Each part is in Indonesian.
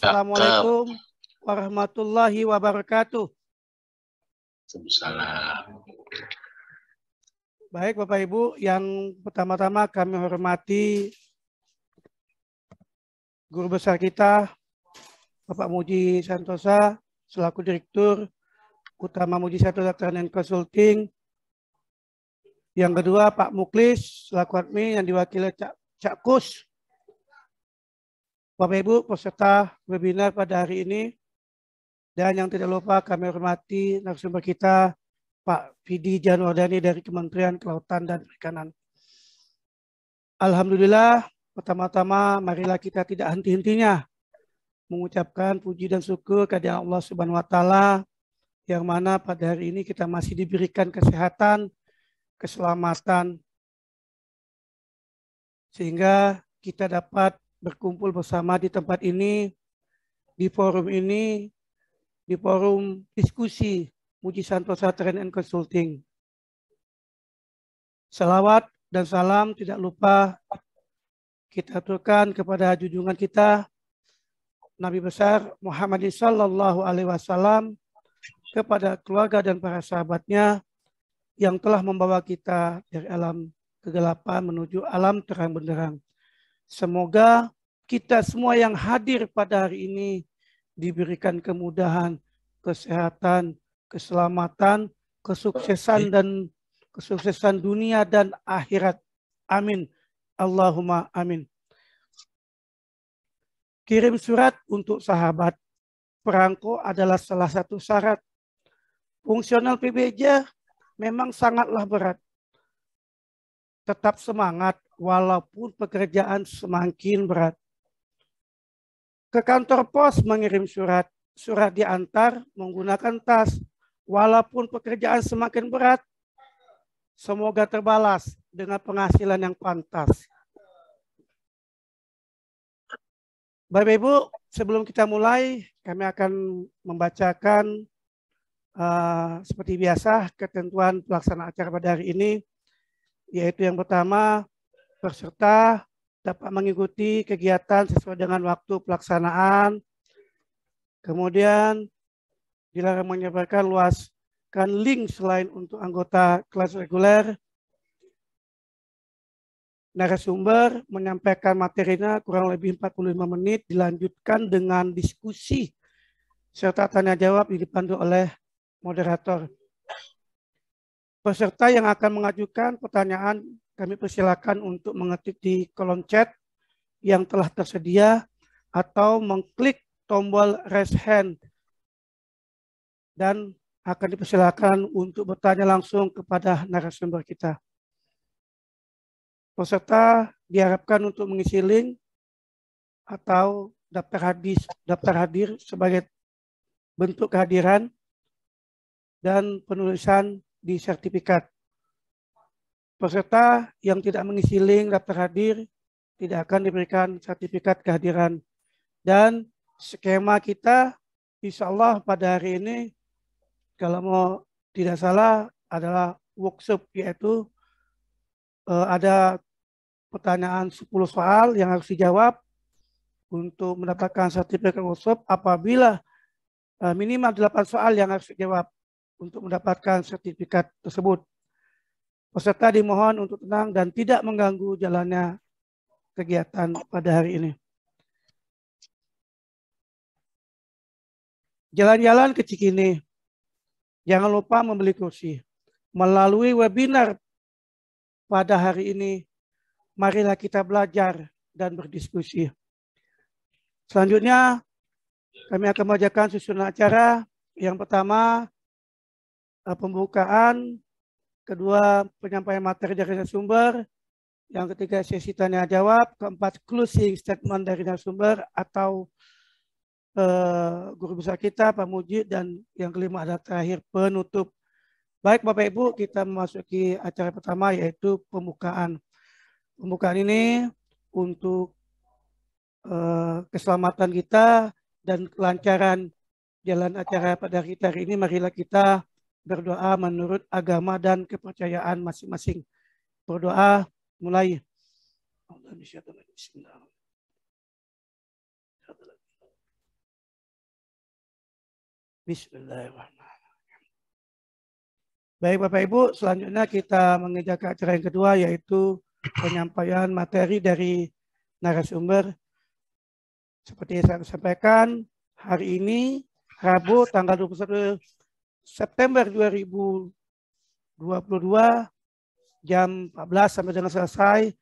Assalamualaikum warahmatullahi wabarakatuh. Waalaikumsalam. Baik Bapak Ibu, yang pertama-tama kami hormati guru besar kita, Bapak Muji Santosa, selaku Direktur Utama Muji Santosa Training Consulting. Yang kedua, Pak Muklis, selaku admin yang diwakili Cak Kus. Bapak Ibu, peserta webinar pada hari ini. Dan yang tidak lupa kami hormati narasumber kita, Pak Fidi Janwardani dari Kementerian Kelautan dan Perikanan. Alhamdulillah, pertama-tama marilah kita tidak henti-hentinya mengucapkan puji dan syukur kepada Allah Subhanahu wa taala yang mana pada hari ini kita masih diberikan kesehatan, keselamatan sehingga kita dapat berkumpul bersama di tempat ini, di forum ini, di forum diskusi Muji Santosa Training and Consulting. Salawat dan salam tidak lupa kita aturkan kepada junjungan kita Nabi besar Muhammad sallallahu alaihi wasallam, kepada keluarga dan para sahabatnya yang telah membawa kita dari alam kegelapan menuju alam terang benderang. Semoga kita semua yang hadir pada hari ini diberikan kemudahan, kesehatan, keselamatan, kesuksesan dunia dan akhirat. Amin. Allahumma amin. Kirim surat untuk sahabat. Perangko adalah salah satu syarat. Fungsional PBJ memang sangatlah berat. Tetap semangat walaupun pekerjaan semakin berat. Ke kantor pos mengirim surat, surat diantar menggunakan tas. Walaupun pekerjaan semakin berat, semoga terbalas dengan penghasilan yang pantas. Bapak Ibu, sebelum kita mulai, kami akan membacakan seperti biasa ketentuan pelaksanaan acara pada hari ini, yaitu yang pertama, peserta dapat mengikuti kegiatan sesuai dengan waktu pelaksanaan. Kemudian dilarang menyebarkan luaskan link selain untuk anggota kelas reguler. Narasumber menyampaikan materinya kurang lebih 45 menit, dilanjutkan dengan diskusi serta tanya jawab yang dipandu oleh moderator. Peserta yang akan mengajukan pertanyaan kami persilakan untuk mengetik di kolom chat yang telah tersedia atau mengklik tombol raise hand dan akan dipersilakan untuk bertanya langsung kepada narasumber kita. Peserta diharapkan untuk mengisi link atau daftar hadir sebagai bentuk kehadiran dan penulisan di sertifikat. Peserta yang tidak mengisi link daftar hadir tidak akan diberikan sertifikat kehadiran. Dan skema kita insya Allah pada hari ini kalau mau tidak salah adalah workshop, yaitu ada pertanyaan 10 soal yang harus dijawab untuk mendapatkan sertifikat workshop. Apabila minimal 8 soal yang harus dijawab untuk mendapatkan sertifikat tersebut. Peserta dimohon untuk tenang dan tidak mengganggu jalannya kegiatan pada hari ini. Jalan-jalan ke Cikini. Jangan lupa membeli kursi. Melalui webinar pada hari ini, marilah kita belajar dan berdiskusi. Selanjutnya, kami akan membacakan susunan acara. Yang pertama, pembukaan. Kedua, penyampaian materi dari narasumber. Yang ketiga, sesi tanya jawab. Keempat, closing statement dari narasumber atau guru besar kita, Pak Muji. Dan yang kelima adalah terakhir, penutup. Baik Bapak Ibu, kita memasuki acara pertama, yaitu pembukaan. Pembukaan ini untuk keselamatan kita dan kelancaran jalan acara pada hari ini. Marilah kita berdoa menurut agama dan kepercayaan masing-masing. Berdoa mulai. Bismillahirrahmanirrahim. Baik Bapak Ibu, selanjutnya kita mengejar ke acara yang kedua, yaitu penyampaian materi dari narasumber. Seperti yang saya sampaikan, hari ini Rabu tanggal 21 September 2022 jam 14 sampai dengan selesai.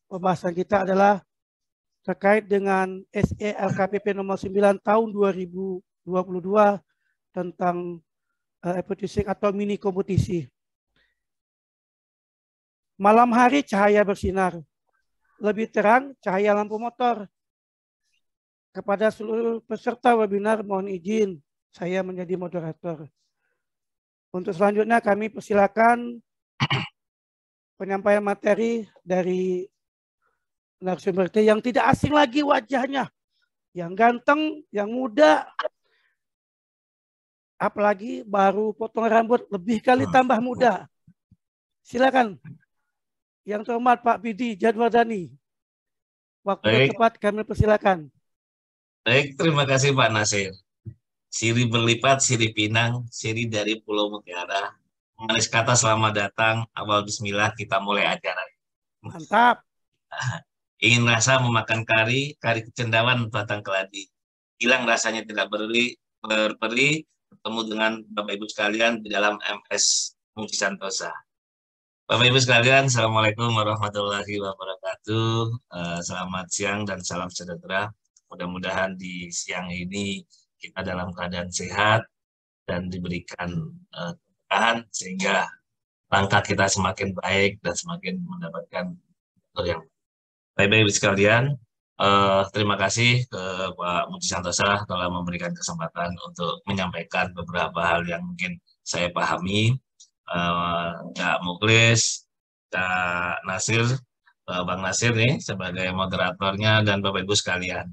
Pembahasan kita adalah terkait dengan SE LKPP nomor 9 tahun 2022 tentang advertising atau mini kompetisi. Malam hari cahaya bersinar, lebih terang cahaya lampu motor. Kepada seluruh peserta webinar mohon izin saya menjadi moderator. Untuk selanjutnya kami persilakan penyampaian materi dari narasumber yang tidak asing lagi wajahnya, yang ganteng, yang muda, apalagi baru potong rambut lebih kali tambah muda. Silakan. Yang terhormat Pak Bidi Jadwardani. Waktu yang tepat kami persilakan. Baik, terima kasih Pak Nasir. Siri berlipat, siri pinang, siri dari Pulau Mutiara. Manis kata selamat datang, awal bismillah kita mulai acara. Mantap. Ingin rasa memakan kari kecendawan batang keladi. Hilang rasanya tidak berperi, bertemu dengan Bapak Ibu sekalian di dalam MS Muji Santosa. Bapak Ibu sekalian, Assalamualaikum warahmatullahi wabarakatuh. Selamat siang dan salam sejahtera. Mudah-mudahan di siang ini kita dalam keadaan sehat dan diberikan keberkahan sehingga langkah kita semakin baik dan semakin mendapatkan yang baik-baik sekalian. Terima kasih ke Pak Muji Santosa telah memberikan kesempatan untuk menyampaikan beberapa hal yang mungkin saya pahami. Kak Muklis, Kak Nasir, Bang Nasir nih sebagai moderatornya dan Bapak Ibu sekalian.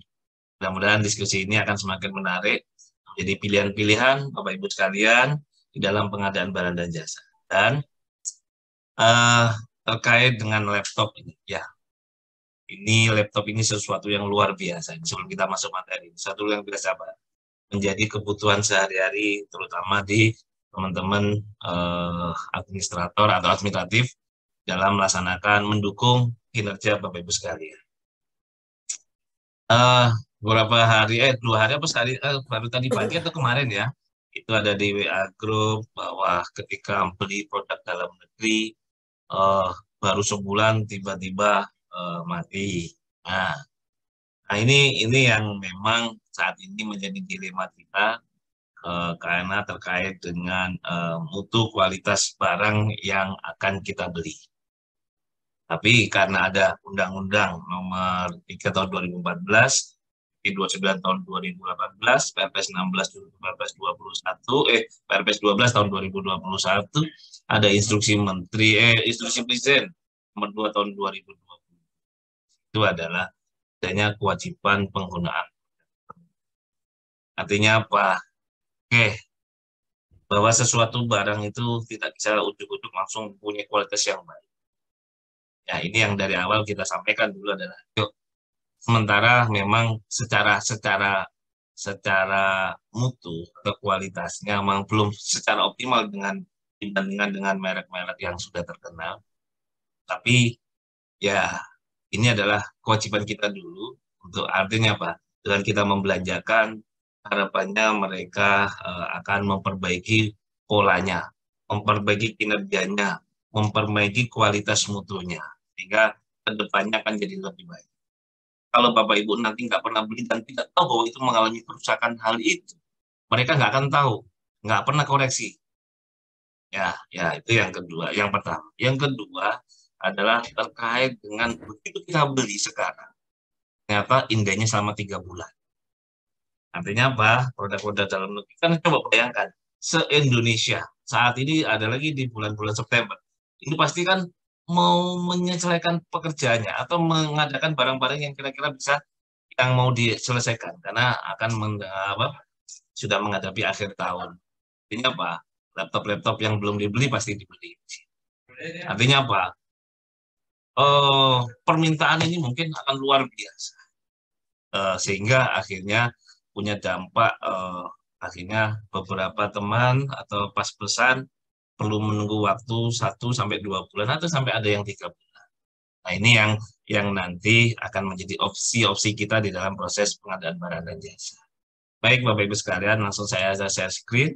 Mudah-mudahan diskusi ini akan semakin menarik, menjadi pilihan-pilihan Bapak Ibu sekalian di dalam pengadaan barang dan jasa. Dan terkait dengan laptop ini, ya. Ini laptop ini sesuatu yang luar biasa. Sebelum kita masuk materi, satu yang biasa Pak, menjadi kebutuhan sehari-hari, terutama di teman-teman administrator atau administratif dalam melaksanakan mendukung kinerja Bapak Ibu sekalian. Beberapa hari, 2 hari apa sekali, baru tadi pagi atau kemarin ya, itu ada di WA Group bahwa ketika beli produk dalam negeri, baru sebulan tiba-tiba mati. Nah, ini yang memang saat ini menjadi dilema kita karena terkait dengan mutu kualitas barang yang akan kita beli. Tapi karena ada Undang-Undang Nomor 3 Tahun 2014, 29 Tahun 2018, Perpres 16 Perpres 21, Perpres 12 Tahun 2021, ada Instruksi Menteri, Instruksi Presiden Nomor 2 Tahun 2020. Itu adalah adanya kewajiban penggunaan. Artinya apa? Bahwa sesuatu barang itu tidak bisa ujuk-ujuk langsung punya kualitas yang baik. Ya, ini yang dari awal kita sampaikan dulu adalah, yuk, sementara memang secara mutu atau kualitasnya memang belum secara optimal dibandingkan dengan merek-merek yang sudah terkenal. Tapi ya ini adalah kewajiban kita dulu untuk artinya apa? Dengan kita membelanjakan, harapannya mereka akan memperbaiki polanya, memperbaiki kinerjanya, memperbaiki kualitas mutunya, sehingga kedepannya akan jadi lebih baik. Kalau Bapak Ibu nanti nggak pernah beli dan tidak tahu bahwa itu mengalami kerusakan hal itu, mereka nggak akan tahu, nggak pernah koreksi. Ya, itu yang kedua. Yang pertama. Yang kedua adalah terkait dengan begitu kita beli sekarang, ternyata indahnya selama 3 bulan. Artinya apa? Produk-produk dalam negeri, kan coba bayangkan, se-Indonesia, saat ini ada lagi di bulan-bulan September, ini pasti kan mau menyelesaikan pekerjaannya, atau mengadakan barang-barang yang kira-kira bisa, yang mau diselesaikan, karena akan sudah menghadapi akhir tahun. Artinya apa? Laptop-laptop yang belum dibeli pasti dibeli. Artinya apa? Permintaan ini mungkin akan luar biasa. Sehingga akhirnya punya dampak Akhirnya beberapa teman atau pas pesan perlu menunggu waktu 1 sampai 2 bulan atau sampai ada yang 3 bulan. Nah, ini yang nanti akan menjadi opsi-opsi kita di dalam proses pengadaan barang dan jasa. Baik, Bapak Ibu sekalian, langsung saya share screen.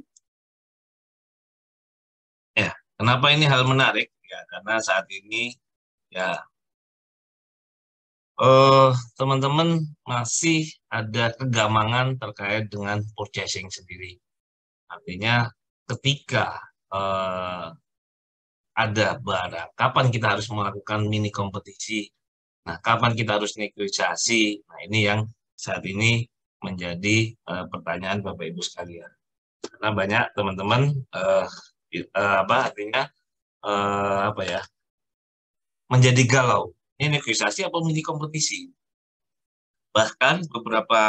Ya, kenapa ini hal menarik? Ya, karena saat ini ya teman-teman masih ada kegamangan terkait dengan purchasing sendiri. Artinya ketika ada barang, kapan kita harus melakukan mini kompetisi? Nah, kapan kita harus negosiasi? Nah, ini yang saat ini menjadi pertanyaan Bapak Ibu sekalian. Karena banyak teman-teman artinya apa ya? Menjadi galau. Ini negosiasi atau mini kompetisi? Bahkan beberapa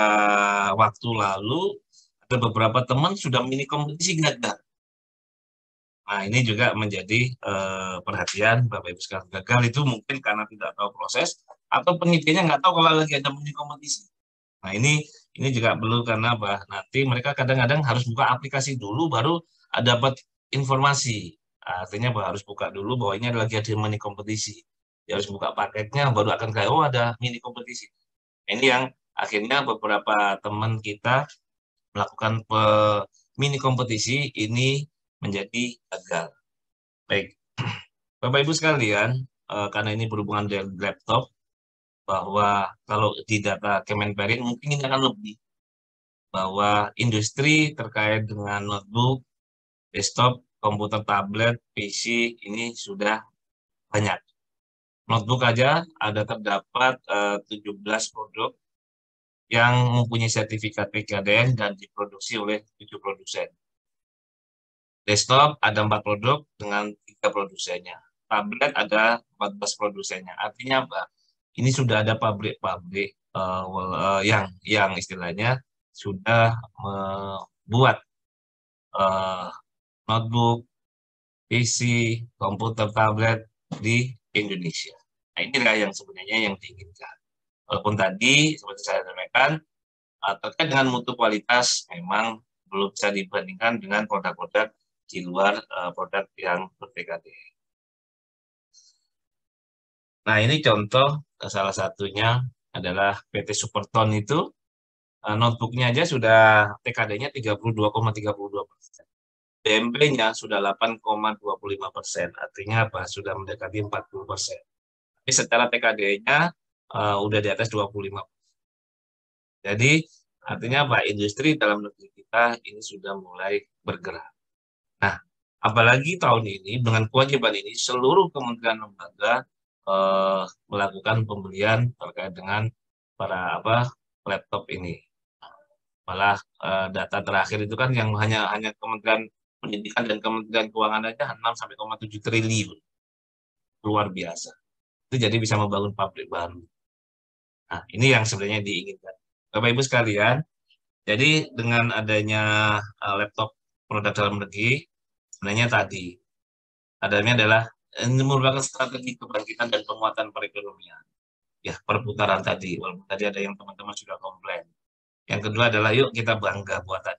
waktu lalu ada beberapa teman sudah mini kompetisi gagal. Nah, ini juga menjadi perhatian Bapak Ibu sekalian. Gagal itu mungkin karena tidak tahu proses atau penyidiknya nggak tahu kalau lagi ada mini kompetisi. Nah, ini juga perlu karena nanti mereka kadang-kadang harus buka aplikasi dulu baru dapat informasi. Artinya harus buka dulu bahwa ini lagi ada mini kompetisi. Dia harus buka paketnya baru akan kayak oh ada mini kompetisi. Ini yang akhirnya beberapa teman kita melakukan mini kompetisi ini menjadi gagal. Baik, Bapak Ibu sekalian, karena ini berhubungan dengan laptop, bahwa kalau di data Kemenperin mungkin ini akan lebih, bahwa industri terkait dengan notebook, desktop, komputer tablet, PC ini sudah banyak. Notebook aja ada terdapat 17 produk yang mempunyai sertifikat PKDN dan diproduksi oleh 7 produsen. Desktop ada 4 produk dengan 3 produsennya. Tablet ada 14 produsennya. Artinya apa? Ini sudah ada pabrik-pabrik yang istilahnya sudah membuat notebook, PC, komputer tablet di Indonesia. Nah, inilah yang sebenarnya yang diinginkan. Walaupun tadi seperti saya sampaikan terkait dengan mutu kualitas memang belum bisa dibandingkan dengan produk-produk di luar produk yang ber-PKD. Nah, ini contoh salah satunya adalah PT Superton itu notebooknya aja sudah TKD-nya 32,32%. BMP-nya sudah 8,25%. Artinya apa? Sudah mendekati 40%. Tapi secara TKD-nya udah di atas 25%. Jadi artinya apa? Industri dalam negeri kita ini sudah mulai bergerak. Nah, apalagi tahun ini dengan kewajiban ini seluruh kementerian lembaga melakukan pembelian terkait dengan para laptop ini. Malah data terakhir itu kan yang hanya Kementerian Pendidikan dan Kementerian Keuangan aja 6,7 triliun. Luar biasa. Itu jadi bisa membangun pabrik baru. Nah, ini yang sebenarnya diinginkan. Bapak Ibu sekalian, jadi dengan adanya laptop produk dalam negeri, sebenarnya tadi adanya adalah ini merupakan strategi kebangkitan dan penguatan perekonomian. Ya, perputaran tadi, walaupun tadi ada yang teman-teman sudah komplain. Yang kedua adalah yuk kita bangga buatan.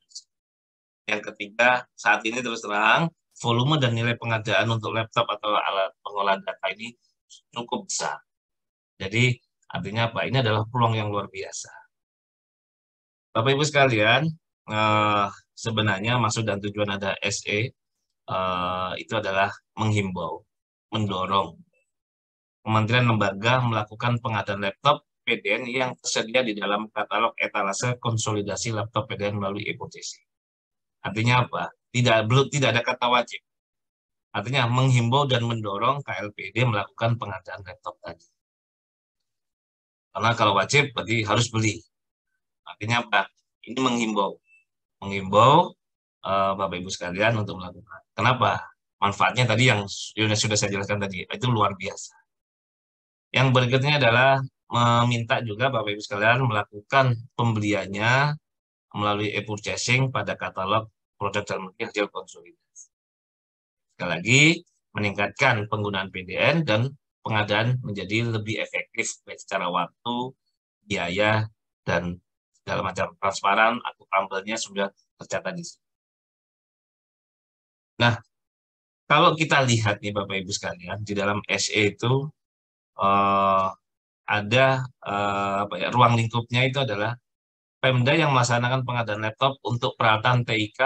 Yang ketiga, saat ini terus terang, volume dan nilai pengadaan untuk laptop atau alat pengolahan data ini cukup besar. Jadi, artinya apa? Ini adalah peluang yang luar biasa. Bapak Ibu sekalian, sebenarnya maksud dan tujuan ada SE itu adalah menghimbau, mendorong kementerian lembaga melakukan pengadaan laptop PDN yang tersedia di dalam katalog etalase konsolidasi laptop PDN melalui e-purchasing. Artinya apa? Tidak ada kata wajib. Artinya menghimbau dan mendorong KLPD melakukan pengadaan laptop tadi. Karena kalau wajib berarti harus beli. Artinya apa? Ini menghimbau. Menghimbau Bapak Ibu sekalian untuk melakukan. Kenapa? Manfaatnya tadi yang sudah saya jelaskan tadi, itu luar biasa. Yang berikutnya adalah meminta juga Bapak Ibu sekalian melakukan pembeliannya melalui e-purchasing pada katalog produk dalam negeri hasil konsolidasi. Sekali lagi, meningkatkan penggunaan PDN dan pengadaan menjadi lebih efektif baik secara waktu, biaya, dan segala macam transparan, akuntabelnya sudah tercatat di sini. Nah, kalau kita lihat nih Bapak Ibu sekalian, di dalam SE itu ada ruang lingkupnya itu adalah Pemda yang melaksanakan pengadaan laptop untuk peralatan TIK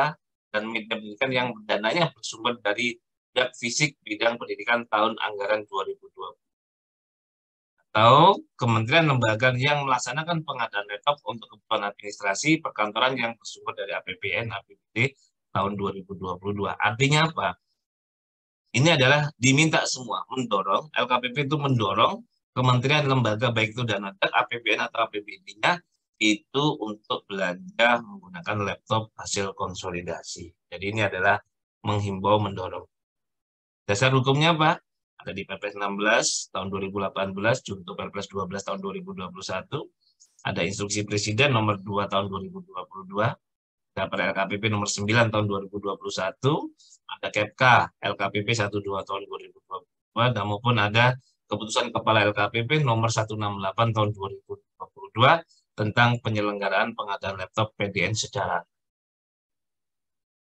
dan media pendidikan yang dananya bersumber dari zat fisik bidang pendidikan tahun anggaran 2020. Atau kementerian lembaga yang melaksanakan pengadaan laptop untuk kebutuhan administrasi perkantoran yang bersumber dari APBN, APBD tahun 2022. Artinya apa? Ini adalah diminta semua, mendorong, LKPP itu mendorong kementerian lembaga baik itu dana APBN atau APBD-nya itu untuk belanja menggunakan laptop hasil konsolidasi. Jadi ini adalah menghimbau, mendorong. Dasar hukumnya apa? Ada di Perpres 16 tahun 2018, Junto Perpres 12 tahun 2021, ada Instruksi Presiden nomor 2 tahun 2022, ada LKPP nomor 9 tahun 2021, ada KEPK LKPP 12 tahun 2022, dan maupun ada Keputusan Kepala LKPP nomor 168 tahun 2022 tentang penyelenggaraan pengadaan laptop PDN secara.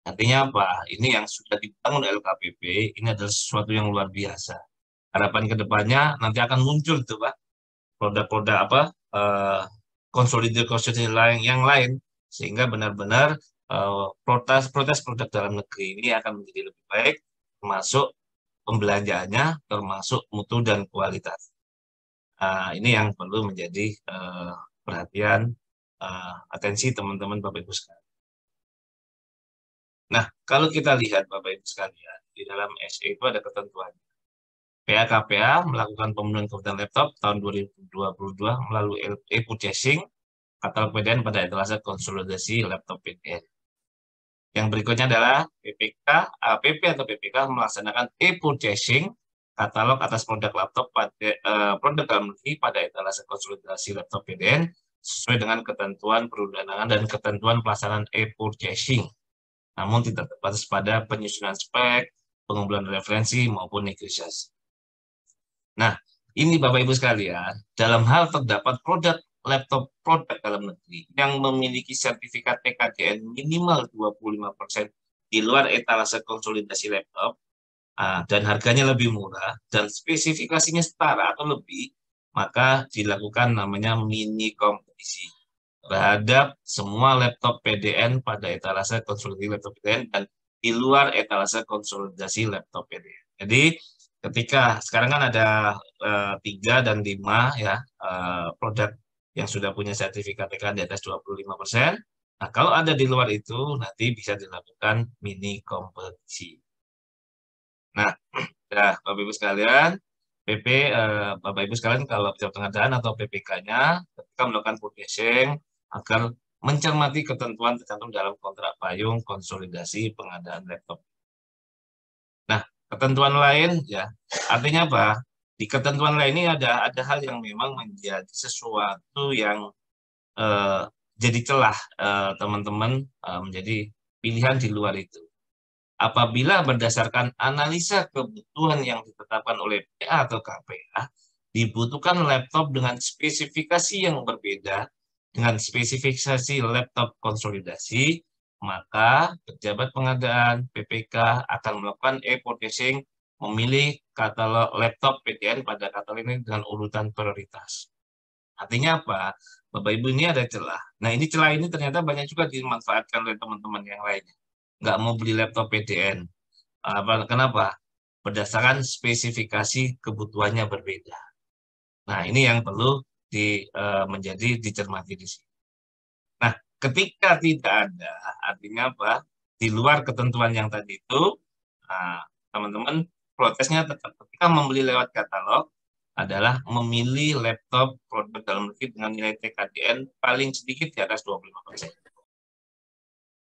Artinya apa? Ini yang sudah dibangun LKPP, ini adalah sesuatu yang luar biasa. Harapan kedepannya nanti akan muncul tuh Pak, produk-produk apa, konsolidasi lain yang lain, sehingga benar-benar protes produk dalam negeri ini akan menjadi lebih baik, termasuk pembelanjaannya, termasuk mutu dan kualitas. Ini yang perlu menjadi perhatian, atensi teman-teman Bapak Ibu sekalian. Nah, kalau kita lihat Bapak Ibu sekalian, di dalam SE itu ada ketentuan. PA-KPA melakukan pemenuhan kebutuhan laptop tahun 2022 melalui e-purchasing katalog PDN pada etalase konsolidasi laptop PDN. Yang berikutnya adalah PPK, PP atau PPK melaksanakan e-purchasing katalog atas produk laptop produk dalam negeri pada etalase konsolidasi laptop PDN sesuai dengan ketentuan perundangan dan ketentuan pelaksanaan e-purchasing. Namun tidak terbatas pada penyusunan spek, pengumpulan referensi maupun negosiasi. Nah, ini Bapak Ibu sekalian, dalam hal terdapat laptop produk dalam negeri yang memiliki sertifikat TKDN minimal 25% di luar etalase konsolidasi laptop dan harganya lebih murah dan spesifikasinya setara atau lebih, maka dilakukan namanya mini kompetisi terhadap semua laptop PDN pada etalase konsolidasi laptop PDN dan di luar etalase konsolidasi laptop PDN. Jadi ketika sekarang kan ada 3 dan 5 ya produk yang sudah punya sertifikat TKDN di atas 25%. Nah, kalau ada di luar itu nanti bisa dilakukan mini kompetisi. Nah, ya Bapak Ibu sekalian, PP Bapak Ibu sekalian kalau pejabat pengadaan atau PPK-nya ketika melakukan purchasing agar mencermati ketentuan tercantum dalam kontrak payung konsolidasi pengadaan laptop. Nah, ketentuan lain ya, artinya apa? Di ketentuan lain ini ada hal yang memang menjadi sesuatu yang jadi celah teman-teman menjadi pilihan di luar itu. Apabila berdasarkan analisa kebutuhan yang ditetapkan oleh PA atau KPA, dibutuhkan laptop dengan spesifikasi yang berbeda dengan spesifikasi laptop konsolidasi, maka pejabat pengadaan PPK akan melakukan e-purchasing memilih katalog laptop PDN pada katalog ini dengan urutan prioritas. Artinya apa? Bapak Ibu ini ada celah. Nah ini celah ini ternyata banyak juga dimanfaatkan oleh teman-teman yang lainnya. Nggak mau beli laptop PDN. Kenapa? Berdasarkan spesifikasi kebutuhannya berbeda. Nah ini yang perlu menjadi dicermati di sini. Nah ketika tidak ada, artinya apa? Di luar ketentuan yang tadi itu, teman-teman protesnya tetap ketika membeli lewat katalog adalah memilih laptop produk dalam negeri dengan nilai TKDN paling sedikit di atas 25%.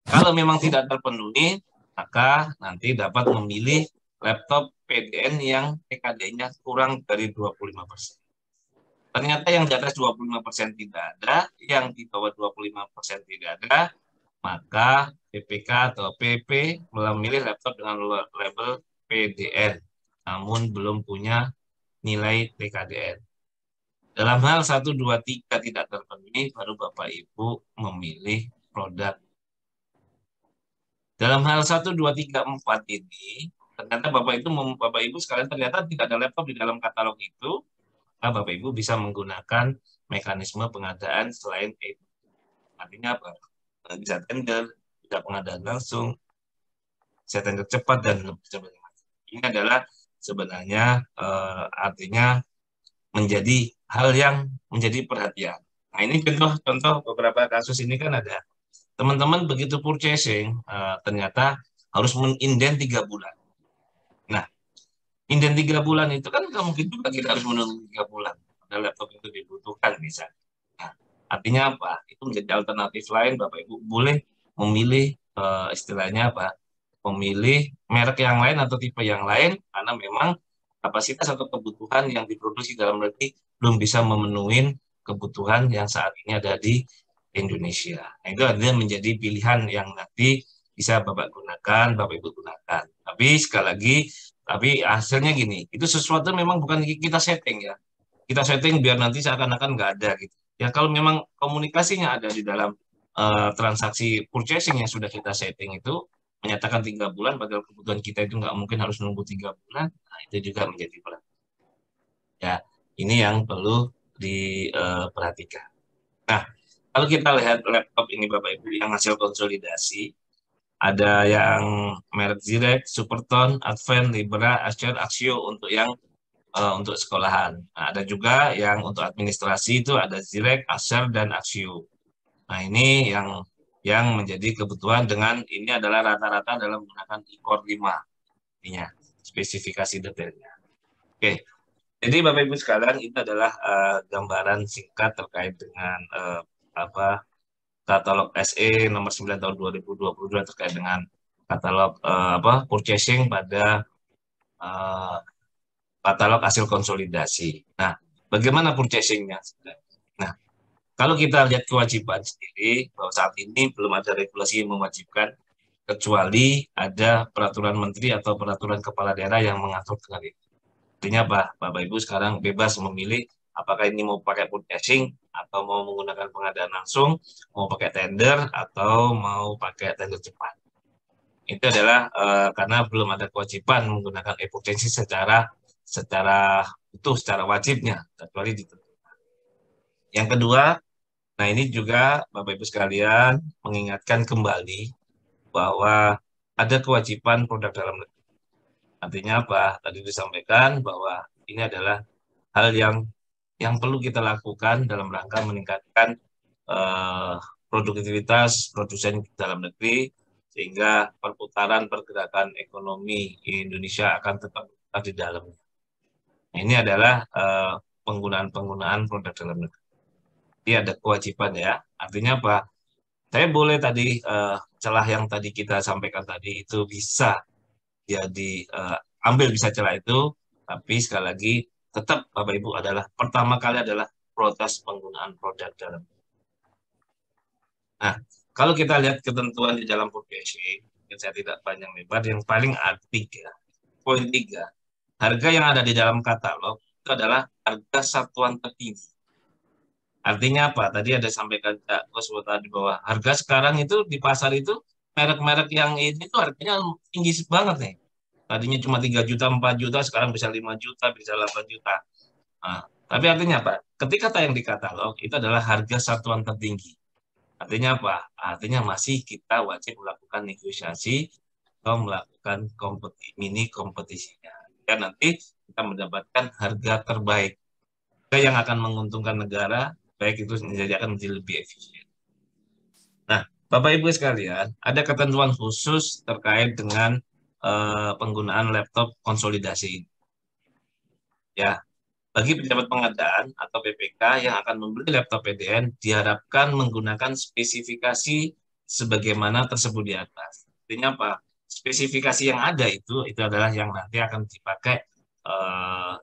Kalau memang tidak terpenuhi, maka nanti dapat memilih laptop PDN yang TKDN-nya kurang dari 25%. Ternyata yang di atas 25% tidak ada, yang di bawah 25% tidak ada, maka PPK atau PP memilih laptop dengan label PDN, namun belum punya nilai TKDN. Dalam hal 1, 2, 3 tidak terpenuhi, baru Bapak Ibu memilih produk Dalam hal 1, 2, 3, 4 ini, ternyata Bapak Ibu sekalian ternyata tidak ada laptop di dalam katalog itu, Bapak Ibu bisa menggunakan mekanisme pengadaan selain itu. Artinya apa? Bisa tender, bisa pengadaan langsung, bisa tender cepat dan lebih sebagainya. Ini adalah sebenarnya artinya menjadi hal yang menjadi perhatian. Nah, ini contoh beberapa kasus ini kan ada. Teman-teman begitu purchasing, ternyata harus menginden 3 bulan. Nah, inden 3 bulan itu kan nggak mungkin juga kita harus menunggu 3 bulan. Ada laptop itu dibutuhkan bisa. Nah, artinya apa? Itu menjadi alternatif lain. Bapak Ibu boleh memilih istilahnya apa? Memilih merek yang lain atau tipe yang lain karena memang kapasitas atau kebutuhan yang diproduksi dalam negeri belum bisa memenuhi kebutuhan yang saat ini ada di Indonesia. Nah, itu artinya menjadi pilihan yang nanti bisa Bapak gunakan, Bapak Ibu gunakan. Tapi sekali lagi, tapi hasilnya gini, itu sesuatu memang bukan kita setting ya. Kita setting biar nanti seakan-akan nggak ada gitu. Ya kalau memang komunikasinya ada di dalam transaksi purchasing yang sudah kita setting itu, menyatakan 3 bulan, padahal kebutuhan kita itu nggak mungkin harus nunggu 3 bulan, nah itu juga menjadi perhatian. Ya, ini yang perlu diperhatikan. Nah, kalau kita lihat laptop ini Bapak Ibu yang hasil konsolidasi, ada yang merek Zirek, Superton, Advent, Libra, Acer, Axio untuk yang untuk sekolahan. Nah, ada juga yang untuk administrasi itu ada Zirek, Acer, dan Axio. Nah, ini yang menjadi kebutuhan dengan ini adalah rata-rata dalam menggunakan e-core 5. Artinya, spesifikasi detailnya. Oke, jadi Bapak Ibu sekalian, ini adalah gambaran singkat terkait dengan apa katalog SE nomor 9 tahun 2022 terkait dengan katalog purchasing pada katalog hasil konsolidasi. Nah, bagaimana purchasingnya? Nah, kalau kita lihat kewajiban sendiri, bahwa saat ini belum ada regulasi yang mewajibkan, kecuali ada peraturan menteri atau peraturan kepala daerah yang mengatur dengan itu. Artinya apa? Bapak Ibu sekarang bebas memilih apakah ini mau pakai purchasing atau mau menggunakan pengadaan langsung, mau pakai tender atau mau pakai tender cepat. Itu adalah karena belum ada kewajiban menggunakan e-purchasing secara utuh, secara wajibnya, kecuali ditentukan. Yang kedua, nah ini juga Bapak Ibu sekalian mengingatkan kembali bahwa ada kewajiban produk dalam negeri. Artinya apa? Tadi disampaikan bahwa ini adalah hal yang perlu kita lakukan dalam rangka meningkatkan produktivitas produsen dalam negeri sehingga perputaran pergerakan ekonomi Indonesia akan tetap di dalamnya. Ini adalah penggunaan produk dalam negeri. Jadi ada kewajiban ya. Artinya apa? Saya boleh tadi celah yang tadi kita sampaikan tadi itu bisa jadi ambil bisa celah itu, tapi sekali lagi tetap Bapak Ibu adalah pertama kali adalah proses penggunaan produk dalam. Nah, kalau kita lihat ketentuan di dalam purchasing, yang saya tidak panjang lebar, yang paling tiga, poin 3, harga yang ada di dalam katalog itu adalah harga satuan tertinggi. Artinya apa? Tadi ada sampaikan Kak Koswo tadi bahwa harga sekarang itu di pasar itu merek-merek yang ini tuh harganya tinggi banget nih. Tadinya cuma 3 juta, 4 juta, sekarang bisa 5 juta, bisa 8 juta. Nah, tapi artinya apa? Ketika tayang di katalog, itu adalah harga satuan tertinggi. Artinya apa? Artinya masih kita wajib melakukan negosiasi atau melakukan mini kompetisinya. Dan nanti kita mendapatkan harga terbaik. Harga yang akan menguntungkan negara, baik itu akan menjadi lebih efisien. Nah, Bapak Ibu sekalian, ada ketentuan khusus terkait dengan penggunaan laptop konsolidasi. Ya, bagi pejabat pengadaan atau PPK yang akan membeli laptop PDN diharapkan menggunakan spesifikasi sebagaimana tersebut di atas. Artinya apa? Spesifikasi yang ada itu adalah yang nanti akan dipakai.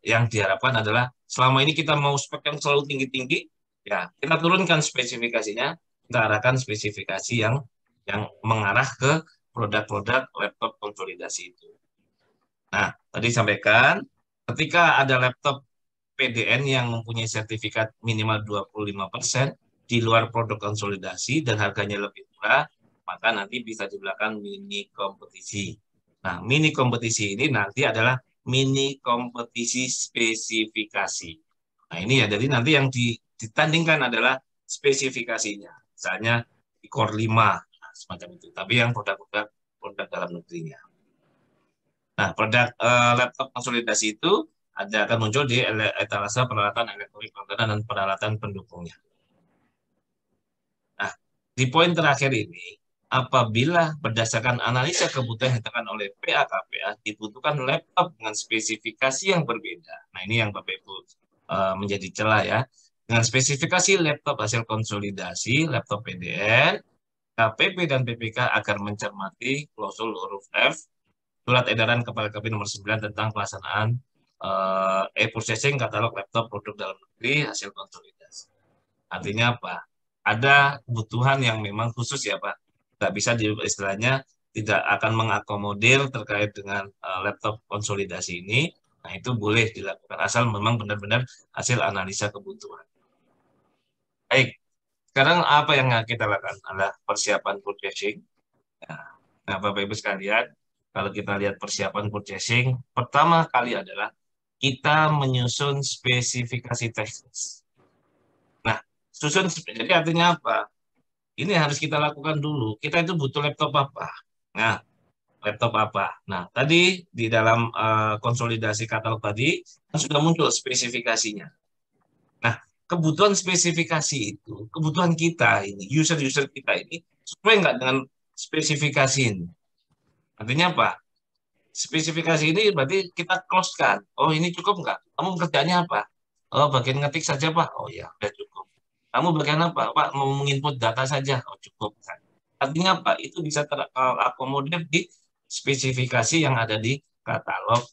Yang diharapkan adalah selama ini kita mau spek yang selalu tinggi-tinggi, ya kita turunkan spesifikasinya, kita arahkan spesifikasi yang mengarah ke produk-produk laptop konsolidasi itu. Nah, tadi sampaikan ketika ada laptop PDN yang mempunyai sertifikat minimal 25% di luar produk konsolidasi dan harganya lebih murah, maka nanti bisa dibilang mini kompetisi. Nah, mini kompetisi ini nanti adalah mini kompetisi spesifikasi. Nah, ini ya, jadi nanti yang ditandingkan adalah spesifikasinya. Misalnya di Core 5, nah, semacam itu. Tapi yang produk dalam negerinya. Nah, produk laptop konsolidasi itu akan muncul di etalase peralatan elektronik dan peralatan pendukungnya. Nah, di poin terakhir ini, apabila berdasarkan analisa kebutuhan yang ditekan oleh PA-KPA, dibutuhkan laptop dengan spesifikasi yang berbeda. Nah, ini yang Bapak Ibu menjadi celah ya. Dengan spesifikasi laptop hasil konsolidasi, laptop PDN, KPP dan BPK agar mencermati klausul huruf F, Surat Edaran Kepala Kabin nomor 9 tentang pelaksanaan e-processing katalog laptop produk dalam negeri hasil konsolidasi. Artinya apa? Ada kebutuhan yang memang khusus ya Pak. Nggak bisa istilahnya tidak akan mengakomodir terkait dengan laptop konsolidasi ini. Nah itu boleh dilakukan asal memang benar-benar hasil analisa kebutuhan. Baik, sekarang apa yang kita lakukan adalah persiapan purchasing. Nah Bapak Ibu sekalian, kalau kita lihat persiapan purchasing, pertama kali adalah kita menyusun spesifikasi teknis. Nah, jadi artinya apa? Ini harus kita lakukan dulu. Kita itu butuh laptop apa? Nah, laptop apa? Nah, tadi di dalam konsolidasi katalog tadi sudah muncul spesifikasinya. Nah, kebutuhan spesifikasi itu, kebutuhan kita ini, user-user kita ini, sesuai nggak dengan spesifikasi ini? Artinya apa? Spesifikasi ini berarti kita close kan. Oh, ini cukup nggak? Kamu kerjanya apa? Oh, bagian ngetik saja, Pak. Oh ya, udah cukup. Kamu bagian apa? Pak, mau menginput data saja. Oh, cukup kan. Artinya apa? Itu bisa terakomodir di spesifikasi yang ada di katalog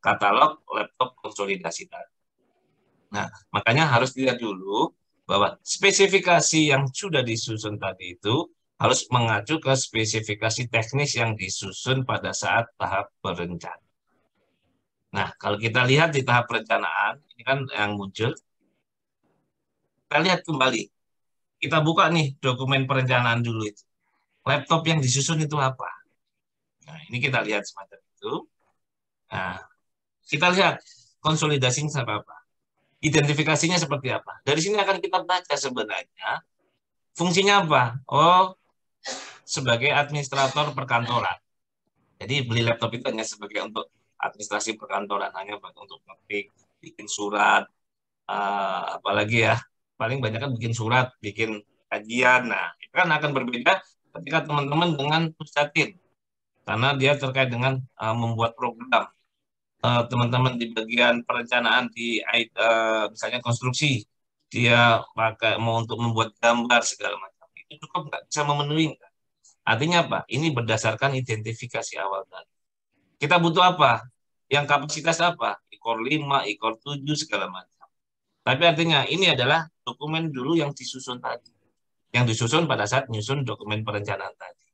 katalog laptop konsolidasi tadi. Nah, makanya harus dilihat dulu bahwa spesifikasi yang sudah disusun tadi itu harus mengacu ke spesifikasi teknis yang disusun pada saat tahap perencanaan. Nah, kalau kita lihat di tahap perencanaan, ini kan yang muncul, kita lihat kembali. Kita buka nih dokumen perencanaan dulu itu. Laptop yang disusun itu apa? Nah, ini kita lihat semacam itu. Nah, kita lihat konsolidasinya seperti apa. Identifikasinya seperti apa. Dari sini akan kita baca sebenarnya fungsinya apa. Oh, sebagai administrator perkantoran. Jadi beli laptop itu hanya sebagai untuk administrasi perkantoran, hanya untuk ngetik, bikin surat, apalagi ya, paling banyak kan bikin surat, bikin kajian. Nah, itu kan akan berbeda ketika teman-teman dengan Pusdatin, karena dia terkait dengan membuat program. Teman-teman di bagian perencanaan di misalnya konstruksi, dia pakai mau untuk membuat gambar segala macam, itu cukup nggak bisa memenuhi. Artinya apa? Ini berdasarkan identifikasi awal tadi. Kita butuh apa? Yang kapasitas apa? I-Core 5, I-Core 7, segala macam. Tapi artinya ini adalah dokumen dulu yang disusun tadi. Yang disusun pada saat menyusun dokumen perencanaan tadi.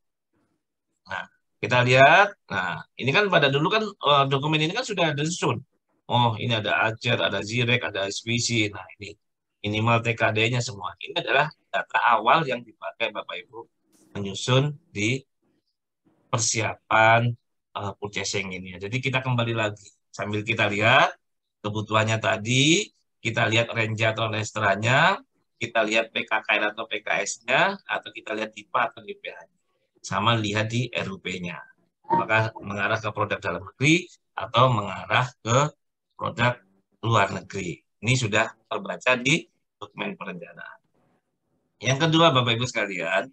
Nah, kita lihat. Nah, ini kan pada dulu kan dokumen ini kan sudah ada disusun. Oh, ini ada Acer, ada Zirek, ada SPC. Nah, ini minimal TKD-nya semua. Ini adalah data awal yang dipakai Bapak Ibu menyusun di persiapan purchasing ini. Jadi kita kembali lagi sambil kita lihat kebutuhannya tadi, kita lihat range atau restranya, kita lihat PKKN atau PKS-nya, atau kita lihat DIPA atau DPH-nya. Sama lihat di RUP-nya. Apakah mengarah ke produk dalam negeri atau mengarah ke produk luar negeri. Ini sudah terbaca di dokumen perencanaan. Yang kedua, Bapak Ibu sekalian,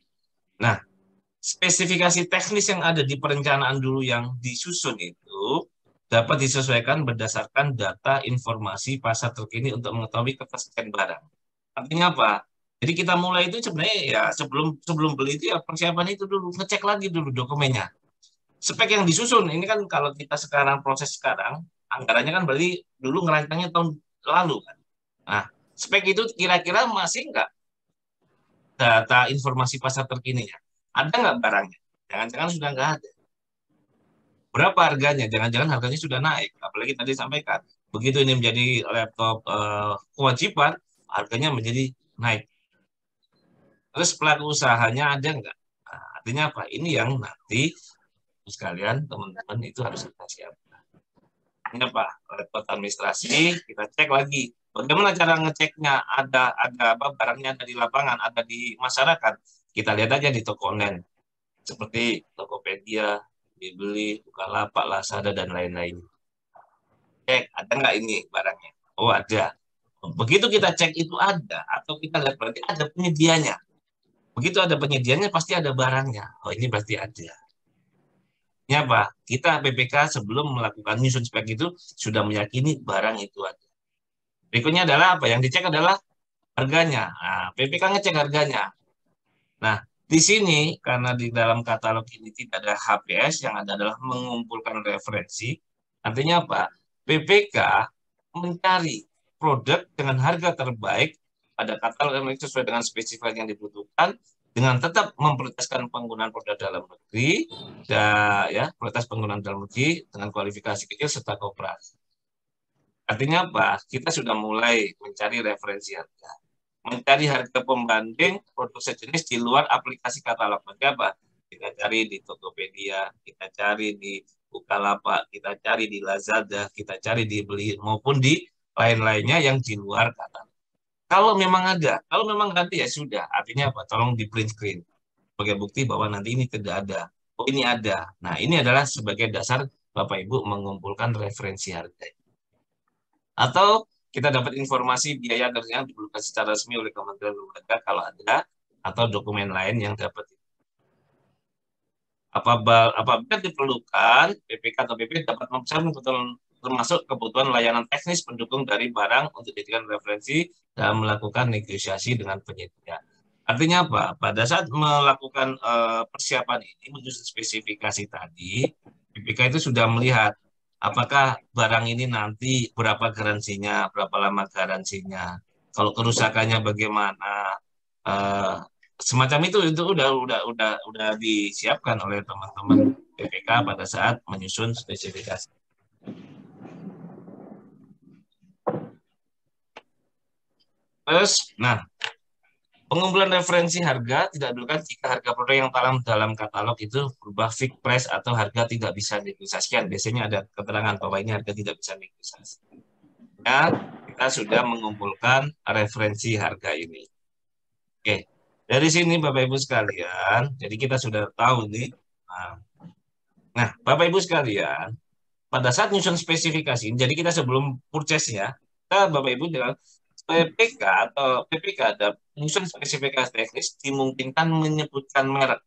nah, spesifikasi teknis yang ada di perencanaan dulu yang disusun itu dapat disesuaikan berdasarkan data informasi pasar terkini untuk mengetahui ketersediaan barang. Artinya apa? Jadi kita mulai itu sebenarnya ya sebelum beli itu ya persiapan itu dulu, ngecek lagi dulu dokumennya. Spek yang disusun ini kan kalau kita sekarang proses sekarang anggarannya kan berarti dulu ngerancangnya tahun lalu kan. Nah, spek itu kira-kira masih enggak data informasi pasar terkininya? Ada nggak barangnya? Jangan-jangan sudah nggak ada. Berapa harganya? Jangan-jangan harganya sudah naik. Apalagi tadi sampaikan, begitu ini menjadi laptop kewajiban, harganya menjadi naik. Terus pelaku usahanya ada nggak? Nah, artinya apa? Ini yang nanti sekalian teman-teman itu harus kita siapkan. Ini apa? Repot administrasi, kita cek lagi. Bagaimana cara ngeceknya? Ada apa? Barangnya ada di lapangan, ada di masyarakat. Kita lihat aja di toko online seperti Tokopedia, Bibeli, Bukalapak, Lazada dan lain-lain. Cek ada nggak ini barangnya? Oh ada. Begitu kita cek itu ada, atau kita lihat berarti ada penyedianya. Begitu ada penyedianya pasti ada barangnya. Oh ini berarti ada. Ini apa? Kita PPK sebelum melakukan nyusun spek itu sudah meyakini barang itu ada. Berikutnya adalah apa? Yang dicek adalah harganya. Nah, PPK ngecek harganya. Nah, di sini karena di dalam katalog ini tidak ada HPS, yang ada adalah mengumpulkan referensi. Artinya apa? PPK mencari produk dengan harga terbaik pada katalog yang sesuai dengan spesifikasi yang dibutuhkan, dengan tetap memprioritaskan penggunaan produk dalam negeri, dan ya prioritas penggunaan dalam negeri dengan kualifikasi kecil serta kooperasi. Artinya apa? Kita sudah mulai mencari referensi harga, mencari harga pembanding produk sejenis di luar aplikasi katalog. Berarti apa? Kita cari di Tokopedia, kita cari di Bukalapak, kita cari di Lazada, kita cari di Beli maupun di lain-lainnya yang di luar katalog. Kalau memang ada, kalau memang nanti ya sudah, artinya apa? Tolong di print screen sebagai bukti bahwa nanti ini tidak ada. Oh ini ada. Nah ini adalah sebagai dasar Bapak Ibu mengumpulkan referensi harga. Atau kita dapat informasi biaya yang diperlukan secara resmi oleh Kementerian Lembaga kalau ada, atau dokumen lain yang dapat. Apabila diperlukan, PPK atau PP dapat mempersiapkan kebutuhan termasuk kebutuhan layanan teknis pendukung dari barang untuk dijadikan referensi dalam melakukan negosiasi dengan penyedia. Artinya apa? Pada saat melakukan persiapan ini, menyusun spesifikasi tadi, PPK itu sudah melihat apakah barang ini nanti berapa garansinya, berapa lama garansinya, kalau kerusakannya bagaimana, semacam itu udah disiapkan oleh teman-teman PPK pada saat menyusun spesifikasi. Terus, nah, pengumpulan referensi harga tidak dilakukan jika harga produk yang dalam katalog itu berubah fixed price atau harga tidak bisa negosiasikan. Biasanya ada keterangan bahwa ini harga tidak bisa negosiasi. Nah, kita sudah mengumpulkan referensi harga ini. Oke, dari sini Bapak Ibu sekalian, jadi kita sudah tahu nih. Nah, Bapak Ibu sekalian, pada saat nyusun spesifikasi, jadi kita sebelum purchase ya, kita Bapak Ibu dengan PPK atau PPK ada nyusun spesifikasi teknis dimungkinkan menyebutkan merek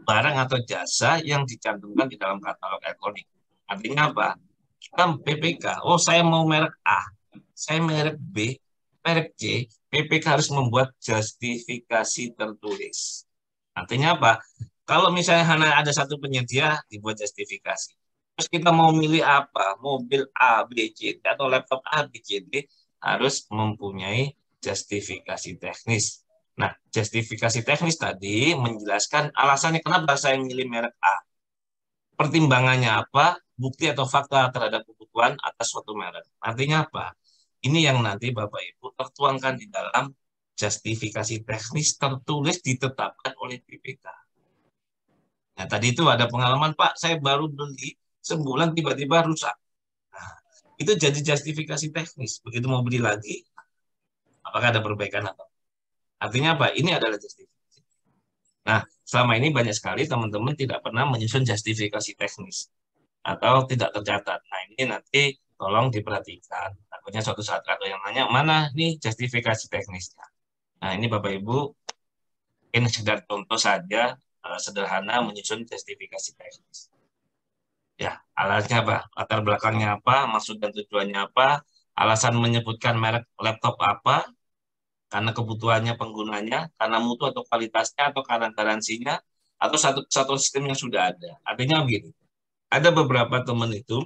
barang atau jasa yang dicantumkan di dalam katalog elektronik. Artinya apa? Kita PPK, oh saya mau merek A, saya merek B, merek C, PPK harus membuat justifikasi tertulis. Artinya apa? Kalau misalnya hanya ada satu penyedia, dibuat justifikasi. Terus kita mau milih apa? Mobil A, B, C, D, atau laptop A, B, C, D, harus mempunyai justifikasi teknis. Nah, justifikasi teknis tadi menjelaskan alasannya kenapa saya milih merek A. Pertimbangannya apa? Bukti atau fakta terhadap kebutuhan atas suatu merek. Artinya apa? Ini yang nanti Bapak Ibu tertuangkan di dalam justifikasi teknis tertulis ditetapkan oleh BPK. Nah, tadi itu ada pengalaman, Pak, saya baru beli sebulan tiba-tiba rusak. Nah, itu jadi justifikasi teknis. Begitu mau beli lagi, apakah ada perbaikan atau? Artinya apa? Ini adalah justifikasi. Nah, selama ini banyak sekali teman-teman tidak pernah menyusun justifikasi teknis atau tidak tercatat. Nah, ini nanti tolong diperhatikan. Takutnya suatu saat ada yang nanya, mana nih justifikasi teknisnya? Nah, ini Bapak Ibu, ini sekedar contoh saja, sederhana menyusun justifikasi teknis. Ya, alasnya apa? Latar belakangnya apa? Maksud dan tujuannya apa? Alasan menyebutkan merek laptop apa? Karena kebutuhannya penggunanya, karena mutu atau kualitasnya, atau karena garansinya, atau satu sistem yang sudah ada. Artinya begini, ada beberapa teman itu,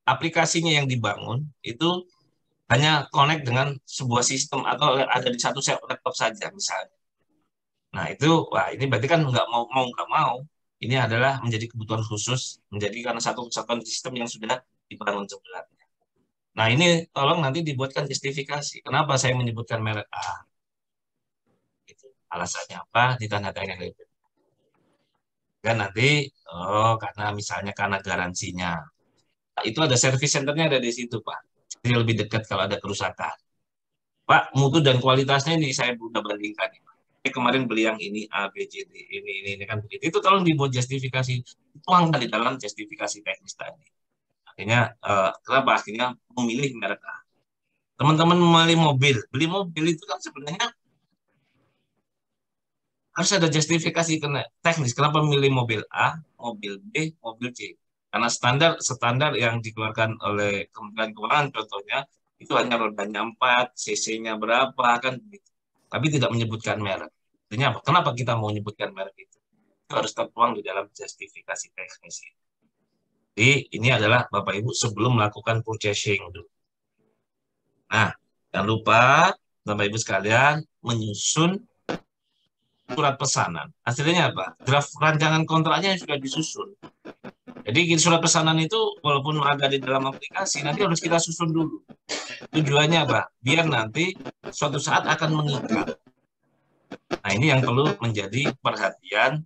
aplikasinya yang dibangun itu hanya connect dengan sebuah sistem atau ada di satu laptop saja misalnya. Nah itu, wah ini berarti kan nggak nggak mau. Ini adalah menjadi kebutuhan khusus, menjadi karena satu kesatuan sistem yang sudah dibangun sebelumnya. Nah, ini tolong nanti dibuatkan justifikasi. Kenapa saya menyebutkan merek A? Gitu. Alasannya apa? Ditandatangani oleh BPK. Dan nanti, karena misalnya karena garansinya. Nah, itu ada service centernya ada di situ, Pak. Jadi lebih dekat kalau ada kerusakan. Pak, mutu dan kualitasnya ini saya sudah bandingkan. Kemarin beli yang ini A, B, C, D, ini kan begitu. Itu tolong dibuat justifikasi. Tuangkan di dalam justifikasi teknis tadi. Akhirnya, kenapa akhirnya memilih merek A? Teman-teman memilih mobil. Beli mobil itu kan sebenarnya harus ada justifikasi teknis. Kenapa memilih mobil A, mobil B, mobil C? Karena standar yang dikeluarkan oleh Kementerian Keuangan contohnya itu hanya rodanya 4, cc-nya berapa kan begitu. Tapi tidak menyebutkan merek. Artinya apa? Kenapa kita mau menyebutkan merek itu? Itu harus tertuang di dalam justifikasi teknis. Jadi ini adalah Bapak Ibu sebelum melakukan purchasing dulu. Nah, jangan lupa Bapak Ibu sekalian menyusun surat pesanan. Hasilnya apa? Draft rancangan kontraknya sudah disusun. Jadi surat pesanan itu walaupun ada di dalam aplikasi, nanti harus kita susun dulu. Tujuannya apa? Biar nanti suatu saat akan mengikat. Nah, ini yang perlu menjadi perhatian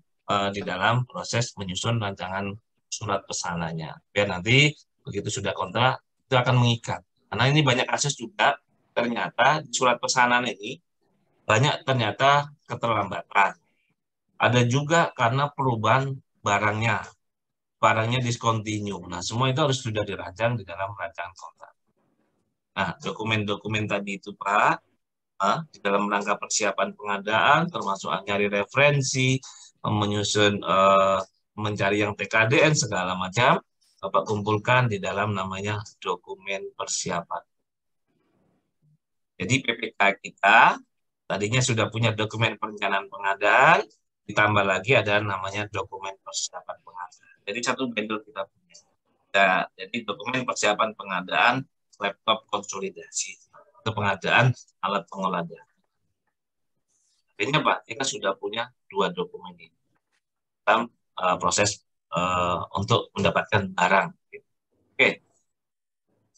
di dalam proses menyusun rancangan surat pesanannya. Biar nanti begitu sudah kontrak, itu akan mengikat. Karena ini banyak kasus juga, ternyata surat pesanan ini banyak ternyata keterlambatan. Ada juga karena perubahan barangnya discontinue. Nah, semua itu harus sudah dirancang di dalam rancangan kontrak. Nah, dokumen-dokumen tadi itu, Pak, di dalam rangka persiapan pengadaan, termasuk nyari referensi, menyusun, mencari yang TKDN, segala macam, Bapak kumpulkan di dalam namanya dokumen persiapan. Jadi PPK kita tadinya sudah punya dokumen perencanaan pengadaan, ditambah lagi ada namanya dokumen persiapan pengadaan. Jadi satu bundle kita punya. Jadi dokumen persiapan pengadaan laptop konsolidasi untuk pengadaan alat pengolah data. Artinya Pak, kita sudah punya 2 dokumen ini dalam proses untuk mendapatkan barang. Oke.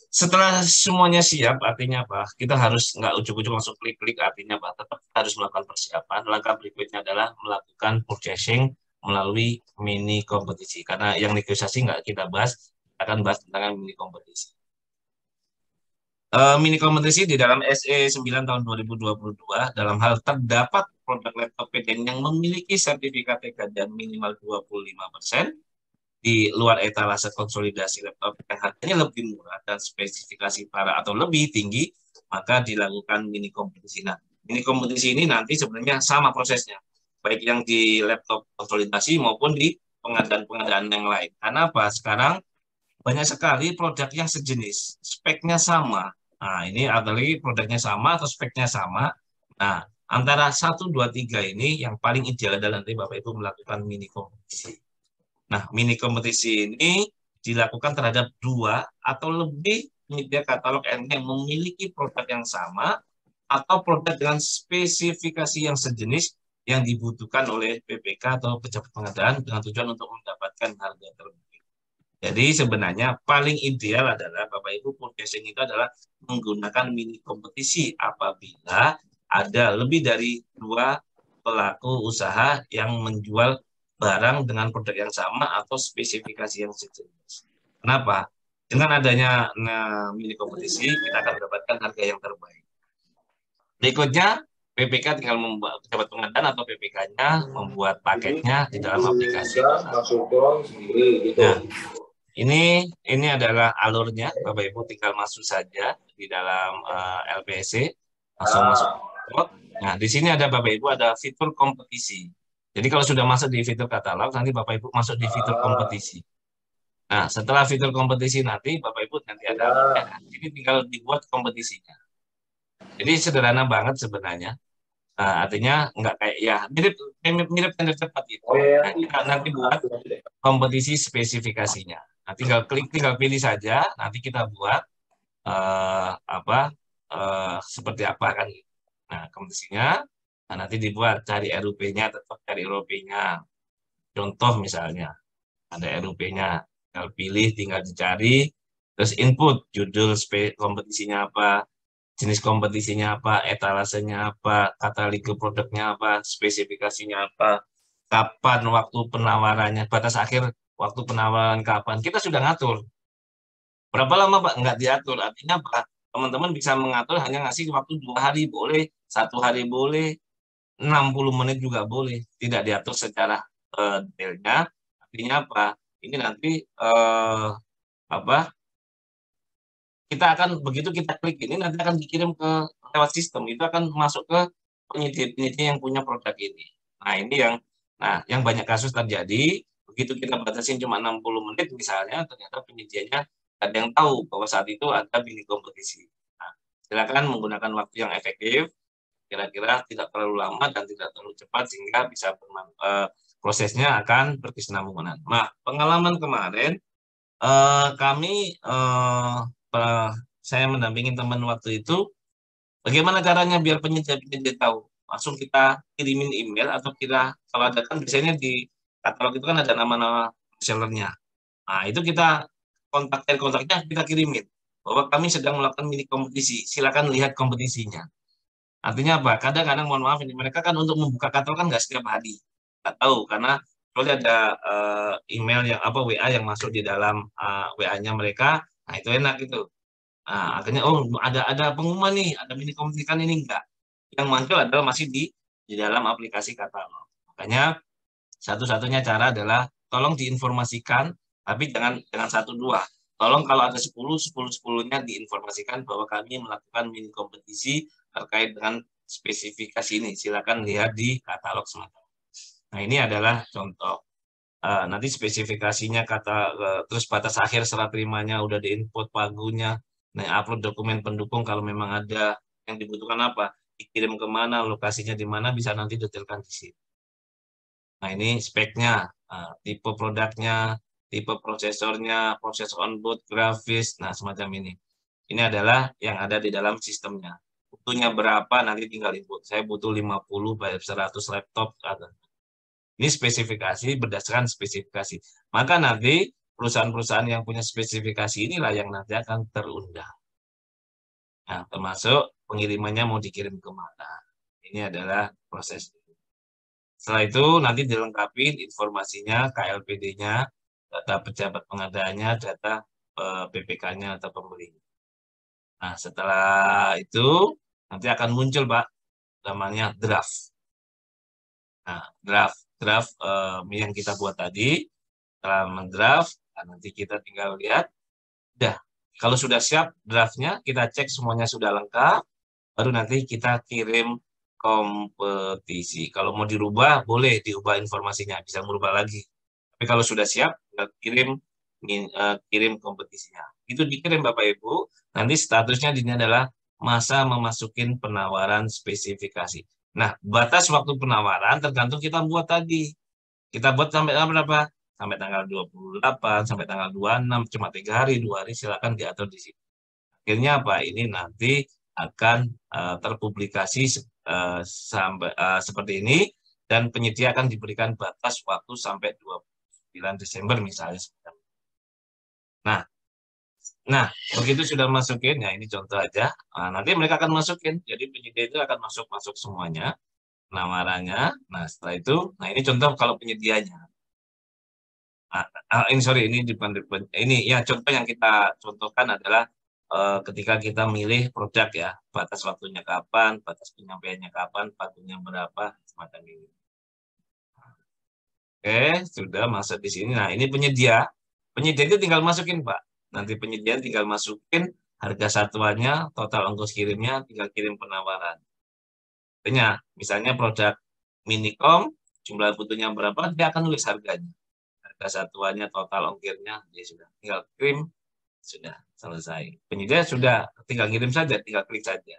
Setelah semuanya siap, artinya apa? Kita harus nggak ujuk-ujuk langsung klik-klik, artinya apa? Tetap harus melakukan persiapan. Langkah berikutnya adalah melakukan purchasing melalui mini kompetisi. Karena yang negosiasi nggak kita bahas, akan bahas tentang mini kompetisi. Mini kompetisi di dalam SE 9 tahun 2022 dalam hal terdapat produk laptop PDN yang memiliki sertifikat TKDN minimal 25%, di luar etalase konsolidasi laptop yang harganya lebih murah dan spesifikasi parah atau lebih tinggi, maka dilakukan mini kompetisi. Nah, mini kompetisi ini nanti sebenarnya sama prosesnya, baik yang di laptop konsolidasi maupun di pengadaan-pengadaan yang lain. Karena apa? Sekarang banyak sekali produk yang sejenis, speknya sama. Nah, ini ada lagi produknya sama atau speknya sama. Nah, antara 1, 2, 3 ini yang paling ideal adalah nanti Bapak Ibu melakukan mini kompetisi. Nah, mini kompetisi ini dilakukan terhadap 2 atau lebih media katalog yang memiliki produk yang sama atau produk dengan spesifikasi yang sejenis yang dibutuhkan oleh PPK atau pejabat pengadaan dengan tujuan untuk mendapatkan harga terbaik. Jadi sebenarnya paling ideal adalah Bapak Ibu purchasing itu adalah menggunakan mini kompetisi apabila ada lebih dari 2 pelaku usaha yang menjual barang dengan produk yang sama atau spesifikasi yang sejenis. Kenapa? Dengan adanya mini kompetisi, kita akan mendapatkan harga yang terbaik. Berikutnya, PPK tinggal membuat pejabat pengadaan atau PPK-nya membuat paketnya di dalam aplikasi. Nah, ini adalah alurnya, Bapak Ibu tinggal masuk saja di dalam LPSC, langsung masuk. Nah, di sini ada Bapak Ibu ada fitur kompetisi. Jadi kalau sudah masuk di fitur katalog, nanti Bapak Ibu masuk di fitur kompetisi. Nah, setelah fitur kompetisi nanti Bapak Ibu nanti ada ini tinggal dibuat kompetisinya. Jadi sederhana banget sebenarnya. Nah, artinya nggak kayak ya mirip tender cepat itu. Nah, kita nanti buat kompetisi spesifikasinya. Nah, tinggal pilih saja. Nanti kita buat seperti apa kan. Nah, kompetisinya. Nah, nanti dibuat cari RUP-nya, tetap cari RUP-nya. Contoh misalnya ada RUP-nya, tinggal pilih, tinggal dicari. Terus input, judul kompetisinya apa, jenis kompetisinya apa, etalasenya apa, katalog produknya apa, spesifikasinya apa, kapan waktu penawarannya, batas akhir waktu penawaran kapan. Kita sudah ngatur. Berapa lama Pak? Nggak diatur. Artinya Pak, teman-teman bisa mengatur hanya ngasih waktu 2 hari boleh, 1 hari boleh, 60 menit juga boleh. Tidak diatur secara detailnya. Artinya apa? Ini nanti apa? Kita akan begitu kita klik ini nanti akan dikirim ke lewat sistem. Itu akan masuk ke penyedia-penyedia yang punya produk ini. Nah, yang banyak kasus terjadi, begitu kita batasin cuma 60 menit misalnya, ternyata penyedianya ada yang tahu bahwa saat itu ada mini kompetisi. Nah, silakan menggunakan waktu yang efektif, kira-kira tidak terlalu lama dan tidak terlalu cepat sehingga bisa prosesnya akan berkesinambungan. Nah, pengalaman kemarin kami saya mendampingi teman waktu itu, bagaimana caranya biar penyedia tahu? Langsung kita kirimin email atau kita kalau ada kan biasanya di katalog itu kan ada nama-nama sellernya. Nah, itu kita kontaknya kita kirimin bahwa kami sedang melakukan mini kompetisi. Silakan lihat kompetisinya. Artinya apa? Kadang-kadang mohon maaf ini mereka kan untuk membuka katalog kan nggak setiap hari. Nggak tahu karena kalau ada email yang apa WA yang masuk di dalam WA-nya mereka, nah itu enak gitu. Nah, akhirnya oh ada pengumuman nih, ada mini kompetisi kan ini enggak. Yang muncul adalah masih di dalam aplikasi katalog. Makanya satu-satunya cara adalah tolong diinformasikan, tapi jangan 1 2. Tolong kalau ada 10, 10-10-nya diinformasikan bahwa kami melakukan mini kompetisi terkait dengan spesifikasi ini. Silakan lihat di katalog semata. Nah, ini adalah contoh. Nanti spesifikasinya terus batas akhir serah terimanya udah diinput pagunya. Nah, upload dokumen pendukung kalau memang ada yang dibutuhkan apa, dikirim kemana, lokasinya di mana bisa nanti detailkan di sini. Nah, ini speknya, tipe produknya, tipe prosesornya, proses onboard, grafis, nah semacam ini. Ini adalah yang ada di dalam sistemnya. Butuhnya berapa, nanti tinggal input. Saya butuh 50 by 100 laptop. Ini spesifikasi berdasarkan spesifikasi. Maka nanti perusahaan-perusahaan yang punya spesifikasi inilah yang nanti akan terundang. Nah, termasuk pengirimannya mau dikirim kemana. Ini adalah proses. Setelah itu nanti dilengkapi informasinya, KLPD-nya, data pejabat pengadaannya, data PPK-nya atau pembeli. Nah, setelah itu nanti akan muncul, Pak, namanya draft. Nah, draft yang kita buat tadi, setelah mendraft, nanti kita tinggal lihat, udah. Kalau sudah siap draftnya, kita cek semuanya sudah lengkap, baru nanti kita kirim kompetisi. Kalau mau dirubah, boleh diubah informasinya, bisa merubah lagi. Tapi kalau sudah siap, kirim kompetisinya. Itu dikirim Bapak Ibu, nanti statusnya ini adalah masa memasukin penawaran spesifikasi. Nah, batas waktu penawaran tergantung kita buat tadi. Kita buat sampai berapa? Sampai tanggal 28, sampai tanggal 26, cuma 3 hari, 2 hari, silakan diatur di sini. Akhirnya apa? Ini nanti akan terpublikasi seperti ini dan penyedia akan diberikan batas waktu sampai 29 Desember misalnya. Nah, begitu sudah masukin, ya ini contoh aja. Nah, nanti mereka akan masukin, jadi penyedia itu akan masuk semuanya, penawarannya. Nah, setelah itu, nah ini contoh kalau penyedianya. Ini ya contoh yang kita contohkan adalah ketika kita milih produk ya, batas waktunya kapan, batas penyampaiannya kapan, pagunya berapa, semacam ini. Oke, sudah masuk di sini. Nah, ini penyedia. Penyedia itu tinggal masukin, Pak. Nanti penyedia tinggal masukin harga satuannya, total ongkos kirimnya, tinggal kirim penawaran. Misalnya produk Minicom, jumlah butuhnya berapa, dia akan nulis harganya. Harga satuannya, total ongkirnya, dia sudah tinggal kirim, sudah selesai. Penyedia sudah tinggal kirim saja, tinggal klik saja.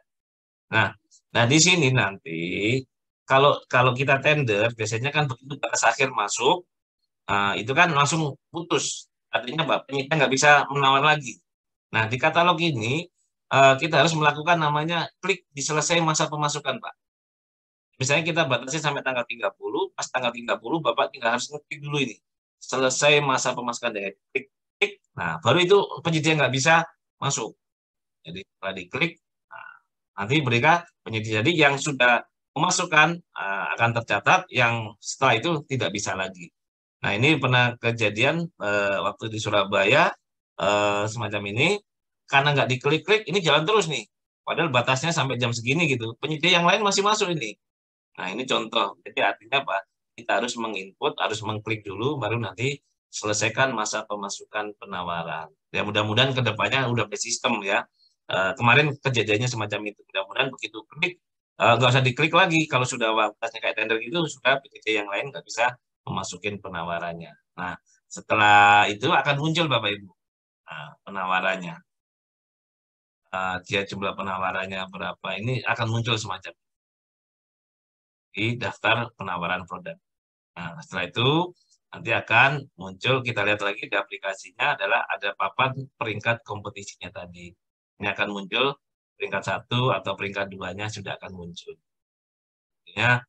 Nah di sini nanti kalau kita tender biasanya kan begitu batas akhir masuk, itu kan langsung putus. Artinya Pak, penyedia nggak bisa menawar lagi. Nah di katalog ini kita harus melakukan namanya klik di selesai masa pemasukan Pak. Misalnya kita batasi sampai tanggal 30, pas tanggal 30 Bapak tinggal harus ngeklik dulu ini. Selesai masa pemasukan dengan klik Nah, baru itu penyedia nggak bisa masuk. Jadi setelah diklik, nah, nanti mereka penyedia jadi yang sudah memasukkan akan tercatat, yang setelah itu tidak bisa lagi. Nah, ini pernah kejadian waktu di Surabaya semacam ini, karena nggak diklik-klik, ini jalan terus nih. Padahal batasnya sampai jam segini gitu. Penyedia yang lain masih masuk ini. Nah, ini contoh. Jadi artinya apa? Kita harus menginput, harus mengklik dulu, baru nanti selesaikan masa pemasukan penawaran. Ya, mudah-mudahan kedepannya udah bersistem ya. Kemarin kejadiannya semacam itu. Mudah-mudahan begitu klik, nggak usah diklik lagi. Kalau sudah batasnya kayak tender gitu, sudah penyedia yang lain nggak bisa memasukin penawarannya. Nah, setelah itu akan muncul Bapak Ibu penawarannya. Dia jumlah penawarannya berapa, ini akan muncul semacam di daftar penawaran produk. Nah, setelah itu nanti akan muncul, kita lihat lagi di aplikasinya adalah ada papan peringkat kompetisinya tadi. Ini akan muncul peringkat 1 atau peringkat 2-nya sudah akan muncul. Artinya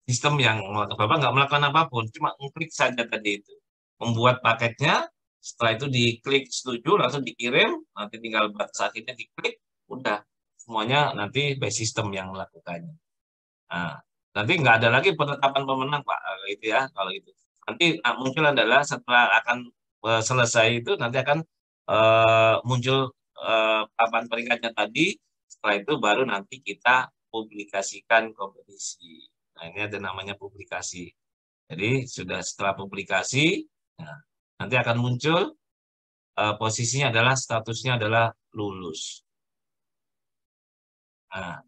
sistem yang Bapak nggak melakukan apapun, cuma mengklik saja tadi itu. Membuat paketnya, setelah itu diklik setuju, langsung dikirim, nanti tinggal batas akhirnya diklik, udah. Semuanya nanti by system yang melakukannya. Nah, nanti nggak ada lagi penetapan pemenang, Pak, itu ya, kalau itu. Nanti muncul adalah setelah akan selesai itu, nanti akan muncul papan peringkatnya tadi, setelah itu baru nanti kita publikasikan kompetisi. Nah, ini ada namanya publikasi. Jadi, sudah setelah publikasi, nah, nanti akan muncul posisinya adalah, statusnya adalah lulus. Nah,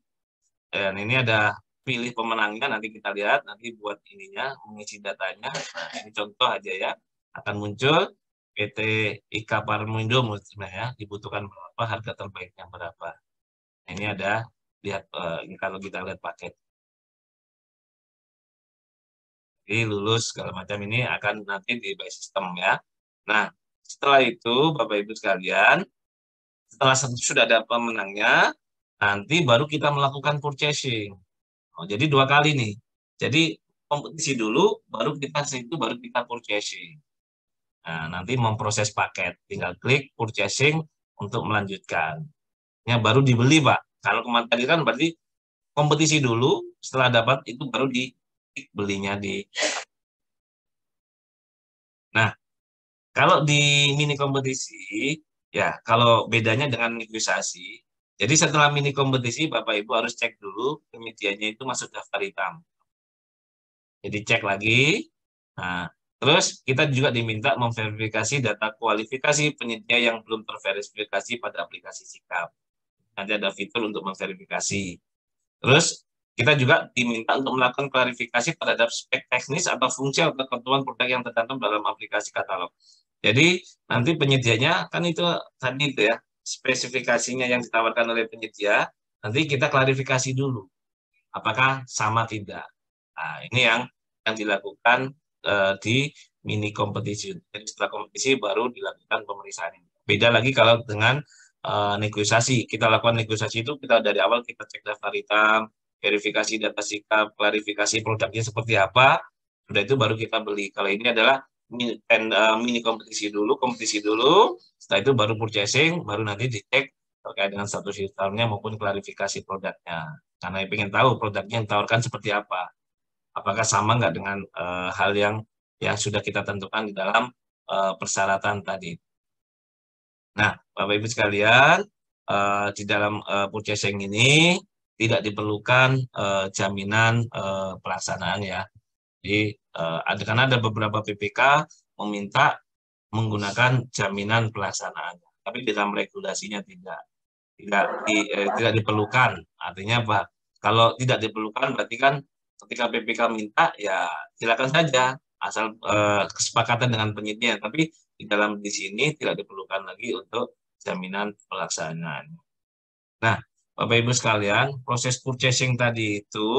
dan ini ada pilih pemenangnya, nanti kita lihat, nanti buat ininya, mengisi datanya. Nah, ini contoh aja ya, akan muncul PT Ika Parmindo ya, dibutuhkan berapa, harga terbaiknya berapa. Nah, ini ada, lihat ini kalau kita lihat paket. Jadi lulus segala macam ini akan nanti di by system ya. Nah, setelah itu Bapak Ibu sekalian, setelah sudah ada pemenangnya, nanti baru kita melakukan purchasing. Jadi 2 kali nih. Jadi kompetisi dulu, baru kita purchasing. Nah, nanti memproses paket, tinggal klik purchasing untuk melanjutkan. Ya, baru dibeli, Pak. Kalau kemarin tadi kan berarti kompetisi dulu, setelah dapat itu baru belinya di. Nah, kalau di mini kompetisi, ya kalau bedanya dengan negosiasi, jadi setelah mini kompetisi, Bapak Ibu harus cek dulu penyedianya itu masuk daftar hitam. Jadi cek lagi. Nah, terus kita juga diminta memverifikasi data kualifikasi penyedia yang belum terverifikasi pada aplikasi Sikap. Nanti ada fitur untuk memverifikasi. Terus kita juga diminta untuk melakukan klarifikasi terhadap spek teknis atau fungsi atau ketentuan produk yang tercantum dalam aplikasi katalog. Jadi nanti penyedianya kan itu tadi itu ya, spesifikasinya yang ditawarkan oleh penyedia, nanti kita klarifikasi dulu apakah sama tidak. Nah, ini yang dilakukan di mini kompetisi. Jadi setelah kompetisi baru dilakukan pemeriksaan ini. Beda lagi kalau dengan negosiasi. Kita lakukan negosiasi itu kita dari awal kita cek daftar hitam, verifikasi data sikap, klarifikasi produknya seperti apa. Sudah itu baru kita beli. Kalau ini adalah mini kompetisi dulu, setelah itu baru purchasing, baru nanti dicek terkait dengan status hitamnya maupun klarifikasi produknya. Karena ingin tahu produknya yang ditawarkan seperti apa. Apakah sama nggak dengan hal yang sudah kita tentukan di dalam persyaratan tadi. Nah, Bapak Ibu sekalian, di dalam purchasing ini tidak diperlukan jaminan pelaksanaan ya. Jadi karena ada beberapa PPK meminta menggunakan jaminan pelaksanaan, tapi di dalam regulasinya tidak diperlukan. Artinya apa? Kalau tidak diperlukan berarti kan ketika PPK minta ya silakan saja asal kesepakatan dengan penyedia. Tapi di sini tidak diperlukan lagi untuk jaminan pelaksanaan. Nah, Bapak Ibu sekalian, proses purchasing tadi itu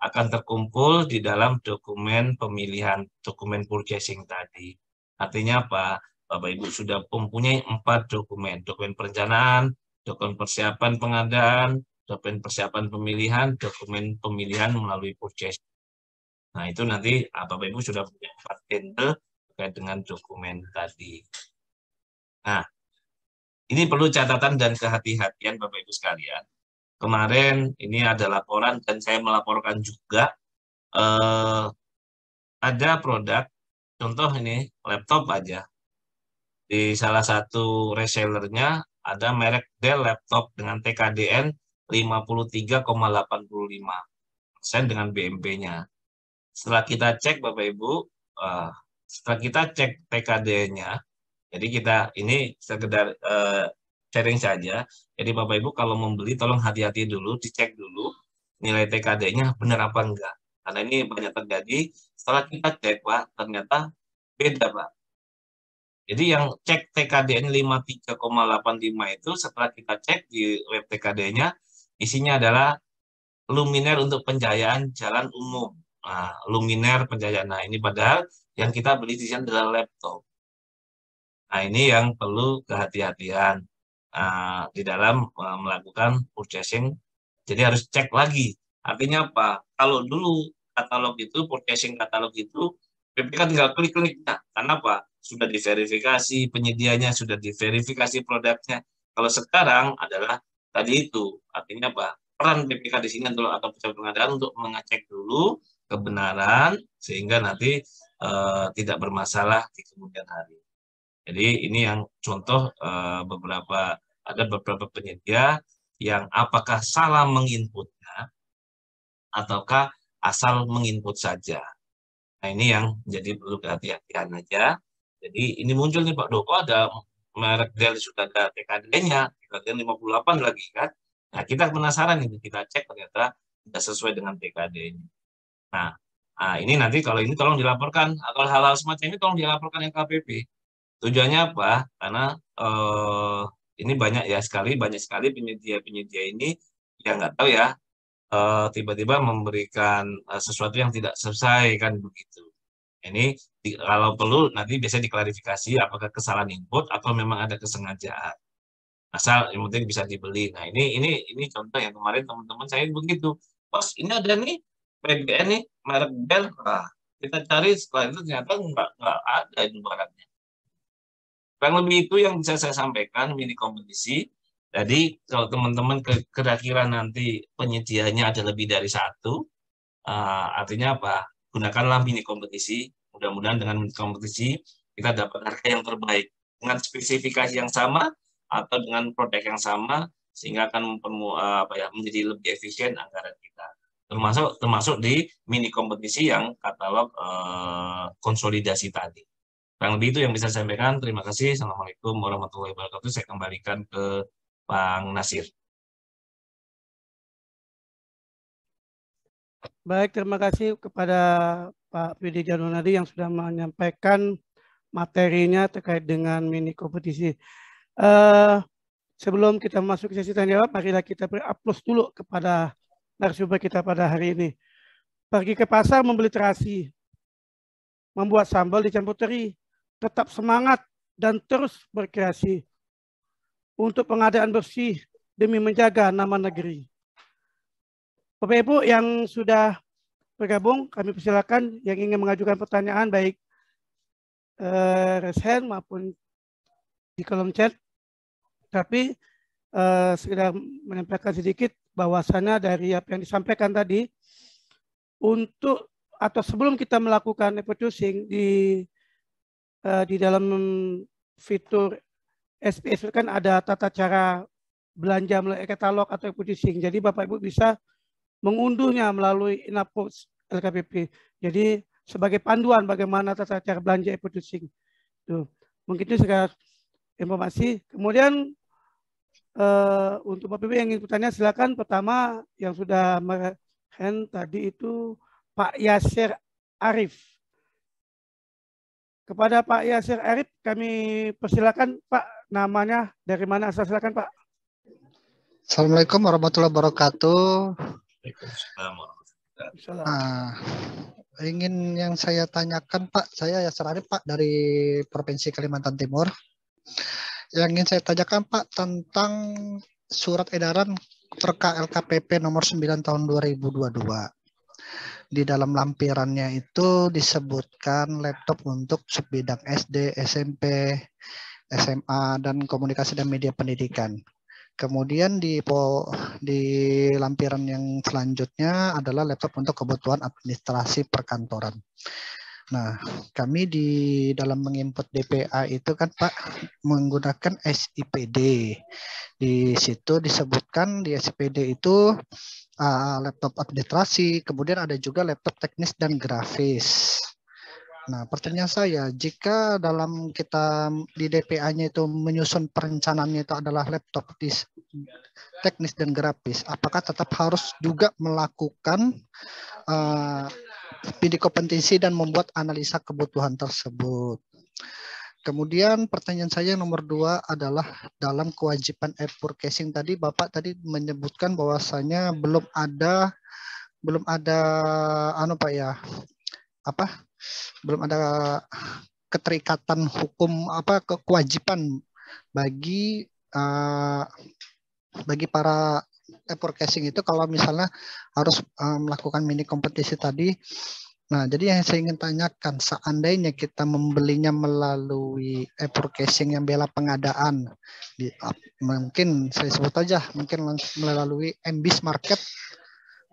akan terkumpul di dalam dokumen pemilihan, dokumen purchasing tadi. Artinya apa? Bapak Ibu sudah mempunyai 4 dokumen. Dokumen perencanaan, dokumen persiapan pengadaan, dokumen persiapan pemilihan, dokumen pemilihan melalui purchasing. Nah, itu nanti Bapak Ibu sudah punya 4 tender terkait dengan dokumen tadi. Nah, ini perlu catatan dan kehati-hatian Bapak Ibu sekalian. Kemarin ini ada laporan dan saya melaporkan juga ada produk, contoh ini laptop aja. Di salah satu resellernya ada merek Dell laptop dengan TKDN 53,85% dengan BMP-nya. Setelah kita cek Bapak Ibu, setelah kita cek TKD-nya, jadi kita ini sekedar sharing saja. Jadi Bapak Ibu kalau membeli tolong hati-hati dulu, dicek dulu nilai TKD-nya benar apa enggak. Karena ini banyak terjadi, setelah kita cek Pak, ternyata beda Pak. Jadi yang cek TKDN 53,85 itu setelah kita cek di web TKD-nya, isinya adalah luminer untuk penjayaan jalan umum. Nah, luminer penjayaan. Nah, ini padahal yang kita beli di sini adalah laptop. Nah, ini yang perlu kehati-hatian di dalam melakukan purchasing. Jadi harus cek lagi. Artinya apa? Kalau dulu katalog itu, purchasing katalog itu, PPK tinggal klik-klik. Nah, karena apa? Sudah diverifikasi penyedianya, sudah diverifikasi produknya. Kalau sekarang adalah tadi itu, artinya apa? Peran PPK di sini atau pejabat pengadaan untuk mengecek dulu kebenaran sehingga nanti tidak bermasalah di kemudian hari. Jadi ini yang contoh ada beberapa penyedia yang apakah salah menginputnya ataukah asal menginput saja. Nah ini yang jadi perlu kehati-hatian aja. Jadi ini muncul nih Pak Doko ada merek Dell sudah ada TKD-nya, TKD 58 lagi kan. Nah kita penasaran ini, kita cek ternyata tidak sesuai dengan TKD-nya. Nah ini nanti kalau ini tolong dilaporkan, atau hal-hal semacam ini tolong dilaporkan yang KPP. Tujuannya apa? Karena ini banyak sekali penyedia-penyedia ini yang nggak tahu ya, tiba-tiba memberikan sesuatu yang tidak selesai kan begitu. Ini kalau perlu nanti biasanya diklarifikasi apakah kesalahan input atau memang ada kesengajaan. Asal yang penting bisa dibeli. Nah ini contoh yang kemarin teman-teman saya begitu. Bos ini ada nih PGN nih merek Dell. Nah, kita cari setelah itu ternyata nggak ada itu barangnya. Kurang lebih itu yang bisa saya sampaikan mini kompetisi. Jadi kalau teman-teman kira-kira nanti penyediaannya ada lebih dari satu, artinya apa? Gunakanlah mini kompetisi. Mudah-mudahan dengan mini kompetisi kita dapat harga yang terbaik dengan spesifikasi yang sama atau dengan produk yang sama sehingga akan menjadi lebih efisien anggaran kita. Termasuk di mini kompetisi yang katalog konsolidasi tadi. Kurang lebih itu yang bisa saya sampaikan. Terima kasih. Assalamualaikum warahmatullahi wabarakatuh. Saya kembalikan ke Bang Nasir. Baik, terima kasih kepada Pak Pidi Janunadi yang sudah menyampaikan materinya terkait dengan mini kompetisi. Sebelum kita masuk ke sesi tanya jawab, marilah kita beri aplaus dulu kepada narasumber kita pada hari ini. Pergi ke pasar membeli terasi, membuat sambal dicampur teri, tetap semangat dan terus berkreasi untuk pengadaan bersih demi menjaga nama negeri. Bapak Ibu yang sudah bergabung, kami persilakan yang ingin mengajukan pertanyaan baik raise hand maupun di kolom chat. Tapi sekedar menyampaikan sedikit bahwasannya dari apa yang disampaikan tadi, untuk atau sebelum kita melakukan e-purchasing di dalam fitur SPS kan ada tata cara belanja melalui katalog atau e-purchasing. Jadi Bapak Ibu bisa mengunduhnya melalui Inapos LKPP. Jadi sebagai panduan bagaimana tata cara belanja e-purchasing. Mungkin itu segala informasi. Kemudian untuk Bapak Ibu yang ingin bertanya silakan. Pertama yang sudah hand tadi itu Pak Yasir Arif. Kepada Pak Yasir Arif kami persilakan Pak, namanya dari mana asal, silakan Pak. Assalamualaikum warahmatullahi wabarakatuh. Ingin yang saya tanyakan Pak, saya Yasir Arif Pak dari Provinsi Kalimantan Timur. Yang ingin saya tanyakan Pak tentang surat edaran terkait LKPP nomor 9 tahun 2022. di dalam lampirannya itu disebutkan laptop untuk subbidang SD, SMP, SMA, dan komunikasi dan media pendidikan. Kemudian di lampiran yang selanjutnya adalah laptop untuk kebutuhan administrasi perkantoran. Nah, kami di dalam menginput DPA itu kan Pak menggunakan SIPD. Di situ disebutkan di SIPD itu laptop administrasi, kemudian ada juga laptop teknis dan grafis. Nah, pertanyaan saya, jika dalam kita di DPA-nya itu menyusun perencanaannya itu adalah laptop teknis dan grafis, apakah tetap harus juga melakukan studi kompetensi dan membuat analisa kebutuhan tersebut? Kemudian pertanyaan saya nomor 2 adalah dalam kewajiban e-forecasting tadi Bapak tadi menyebutkan bahwasanya belum ada belum ada keterikatan hukum kewajiban bagi para e-forecasting itu kalau misalnya harus melakukan mini kompetisi tadi. Nah, jadi yang saya ingin tanyakan, seandainya kita membelinya melalui e-forecasting yang bela pengadaan, mungkin saya sebut aja, mungkin melalui MBIS Market,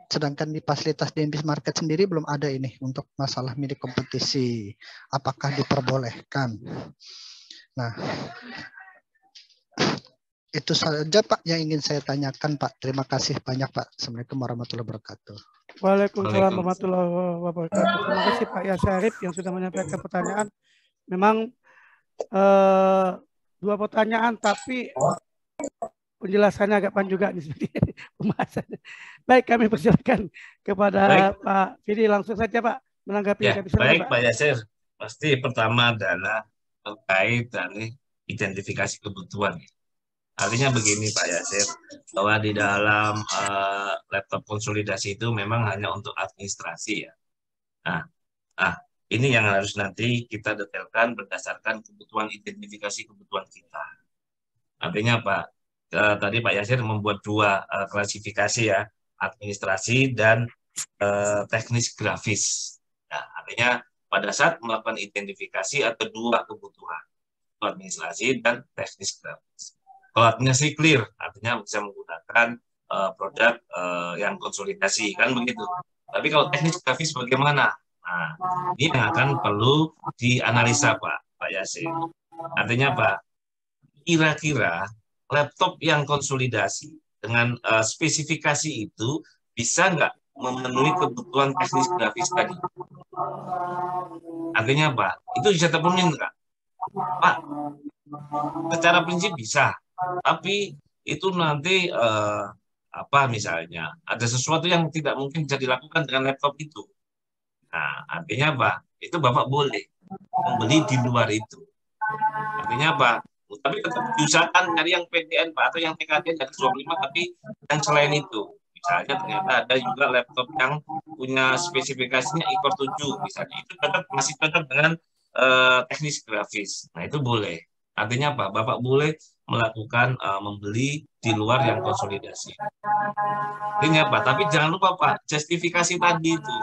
sedangkan di fasilitas di MBIS Market sendiri belum ada ini untuk masalah mini kompetisi. Apakah diperbolehkan? Nah, itu saja Pak yang ingin saya tanyakan Pak. Terima kasih banyak Pak. Assalamualaikum warahmatullahi wabarakatuh. Waalaikumsalam warahmatullahi wabarakatuh. Terima kasih Pak Yasarif yang sudah menyampaikan pertanyaan. Memang 2 pertanyaan tapi penjelasannya agak panjang juga nih seperti pembahasannya. Baik, kami persilakan kepada Pak Fidi langsung saja Pak menanggapi. Ya, baik Pak Yasir. Pasti pertama adalah terkait dari identifikasi kebutuhan. Artinya begini Pak Yasir, bahwa di dalam laptop konsolidasi itu memang hanya untuk administrasi ya. Nah, ini yang harus nanti kita detailkan berdasarkan kebutuhan identifikasi kebutuhan kita. Artinya Pak, tadi Pak Yasir membuat 2 klasifikasi ya, administrasi dan teknis grafis. Nah, artinya pada saat melakukan identifikasi ada 2 kebutuhan, administrasi dan teknis grafis. Kalau administrasi clear, artinya bisa menggunakan produk yang konsolidasi, kan begitu. Tapi kalau teknis grafis bagaimana? Nah, ini yang akan perlu dianalisa Pak Yasir. Artinya Pak, kira-kira laptop yang konsolidasi dengan spesifikasi itu bisa nggak memenuhi kebutuhan teknis grafis tadi? Artinya Pak, itu bisa terpenuhi nggak? Pak, secara prinsip bisa. Tapi itu nanti misalnya ada sesuatu yang tidak mungkin bisa dilakukan dengan laptop itu. Nah, artinya apa? Itu Bapak boleh membeli di luar itu. Artinya apa? Tapi tetap diusahakan cari yang PDN Pak atau yang TKD dari 25, tapi yang selain itu. Misalnya ternyata ada juga laptop yang punya spesifikasinya i-core 7 misalnya. Itu masih cocok dengan teknis grafis. Nah, itu boleh. Artinya apa? Bapak boleh melakukan membeli di luar yang konsolidasi. Artinya apa? Tapi jangan lupa Pak, justifikasi tadi itu.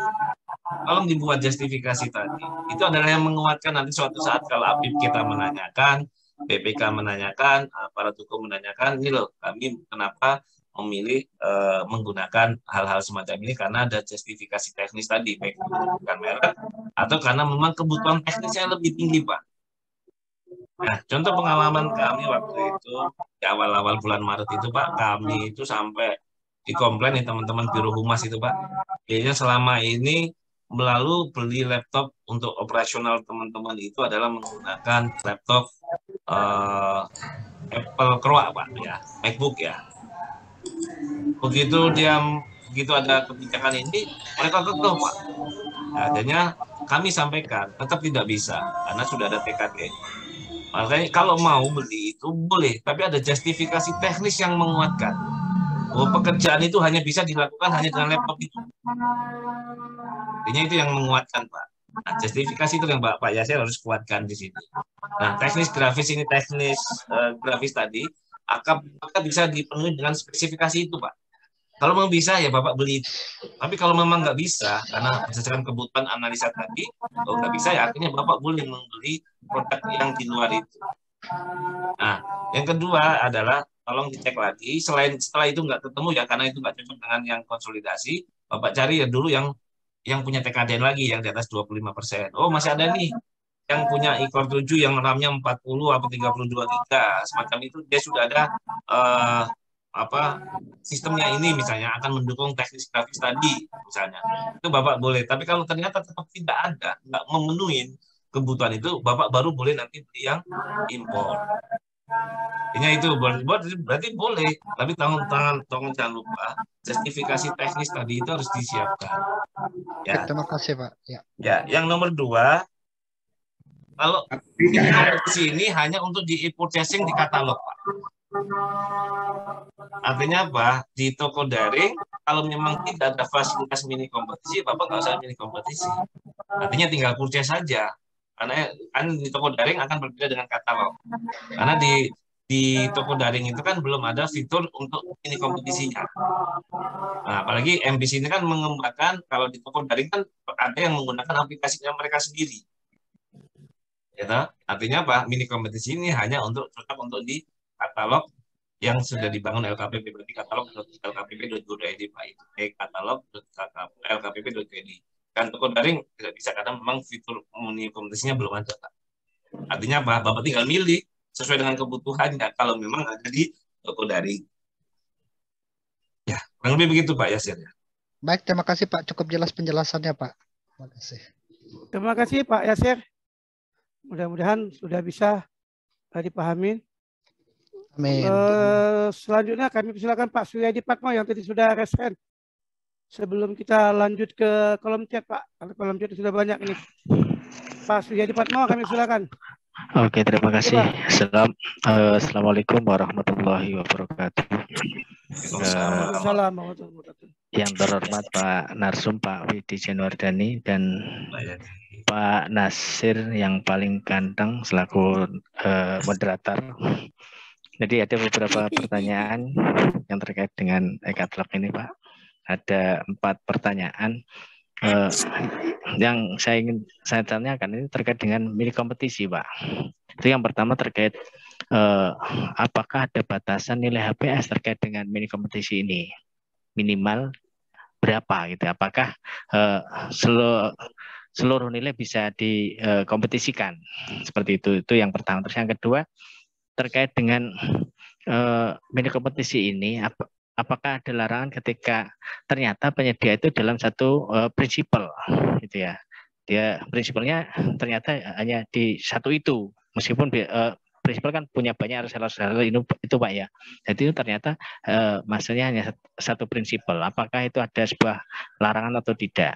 Kalau dibuat justifikasi tadi, itu adalah yang menguatkan nanti suatu saat kalau APIP kita menanyakan, BPK menanyakan, para hukum menanyakan, ini loh kami kenapa memilih menggunakan hal-hal semacam ini karena ada justifikasi teknis tadi, baik bukan merek atau karena memang kebutuhan teknisnya lebih tinggi Pak. Nah, contoh pengalaman kami waktu itu di awal-awal bulan Maret itu Pak, kami itu sampai dikomplain nih teman-teman Biro Humas itu Pak. Kayaknya selama ini melalui beli laptop untuk operasional teman-teman itu adalah menggunakan laptop Apple Croak Pak ya, MacBook ya. Begitu ada kebijakan ini, mereka kekeh Pak. Nah, jadinya kami sampaikan tetap tidak bisa karena sudah ada TKD. Makanya kalau mau beli itu boleh, tapi ada justifikasi teknis yang menguatkan bahwa pekerjaan itu hanya bisa dilakukan hanya dengan laptop itu. Artinya itu yang menguatkan Pak. Nah, justifikasi itu yang Pak Yasir harus kuatkan di sini. Nah, teknis grafis grafis tadi akan bisa dipenuhi dengan spesifikasi itu Pak. Kalau memang bisa ya Bapak beli. Tapi kalau memang nggak bisa, karena berdasarkan kebutuhan analisa tadi, kalau nggak bisa ya artinya Bapak boleh membeli produk yang di luar itu. Nah, yang kedua adalah tolong dicek lagi. Setelah itu nggak ketemu ya, karena itu nggak cocok dengan yang konsolidasi, Bapak cari ya dulu yang punya TKDN lagi, yang di atas 25%. Oh, masih ada nih yang punya i-core 7 yang RAM-nya 40 atau 32 giga semacam itu, dia sudah ada sistemnya ini misalnya akan mendukung teknis grafis tadi misalnya, itu Bapak boleh. Tapi kalau ternyata tetap tidak ada, nggak memenuhi kebutuhan itu, Bapak baru boleh nanti beli yang impor. Artinya itu berarti boleh, tapi tolong jangan lupa justifikasi teknis tadi itu harus disiapkan. Ya. Terima kasih Pak. Ya, yang nomor 2, kalau mini kompetisi ini hanya untuk di e-purchasing di katalog, Pak. Artinya apa? Di toko daring, kalau memang tidak ada fasilitas mini kompetisi, Bapak nggak usah mini kompetisi. Artinya tinggal purchase saja. Karena kan di toko daring akan berbeda dengan katalog. Karena di toko daring itu kan belum ada fitur untuk mini kompetisinya. Nah, apalagi MBC ini kan mengembangkan, kalau di toko daring kan ada yang menggunakan aplikasinya mereka sendiri. Ya, artinya apa? Mini kompetisi ini hanya tetap untuk di katalog yang sudah dibangun LKPP, berarti katalog.lkpp.go.id Pak, itu katalog.lkpp.go.id. Kan toko daring tidak bisa karena memang fitur mini kompetisinya belum ada Pak. Artinya apa? Bapak tinggal milih sesuai dengan kebutuhannya kalau memang ada di toko daring. Ya, kurang lebih begitu Pak Yasir. Baik, terima kasih Pak. Cukup jelas penjelasannya Pak. Terima kasih. Terima kasih Pak Yasir. Mudah-mudahan sudah bisa dipahami. Amin. Selanjutnya kami persilakan Pak Suryadi Patmo yang tadi sudah raise hand. Sebelum kita lanjut ke kolom chat Pak, karena kolom chat sudah banyak ini. Pak Suryadi Patmo kami silakan. Oke, terima kasih. Assalamualaikum warahmatullahi wabarakatuh. Yang terhormat Pak Narsum, Pak Widi Januardani, dan Pak Nasir yang paling ganteng selaku moderator. Jadi ada beberapa pertanyaan yang terkait dengan e-katalog ini Pak. Ada 4 pertanyaan. Yang saya tanyakan ini terkait dengan mini kompetisi Pak. Itu yang pertama terkait apakah ada batasan nilai HPS terkait dengan mini kompetisi ini, minimal berapa gitu? Apakah seluruh nilai bisa dikompetisikan seperti itu yang pertama. Terus yang kedua terkait dengan mini kompetisi ini, apakah ada larangan ketika ternyata penyedia itu dalam satu prinsipal gitu ya. Dia prinsipalnya ternyata hanya di satu itu, meskipun prinsipal kan punya banyak reseller itu Pak ya. Jadi itu ternyata maksudnya hanya satu prinsipal. Apakah itu ada sebuah larangan atau tidak?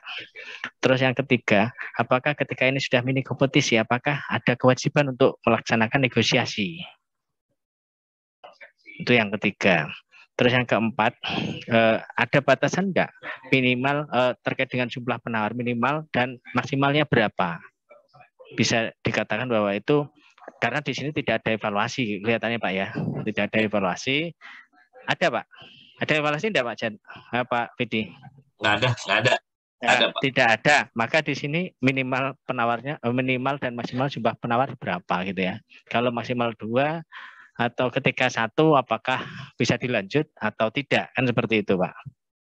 Terus yang ketiga, apakah ketika ini sudah mini kompetisi, apakah ada kewajiban untuk melaksanakan negosiasi? Itu yang ketiga. Terus yang keempat, ada batasan enggak minimal terkait dengan jumlah penawar minimal dan maksimalnya berapa? Bisa dikatakan bahwa itu karena di sini tidak ada evaluasi kelihatannya Pak ya, tidak ada evaluasi. Ada Pak? Ada evaluasi enggak Pak Jan? Pak Vidi? Nggak ada. Pak. Tidak ada. Maka di sini minimal penawarnya minimal dan maksimal jumlah penawar berapa gitu ya? Kalau maksimal 2 atau ketika 1 apakah bisa dilanjut atau tidak, kan seperti itu Pak.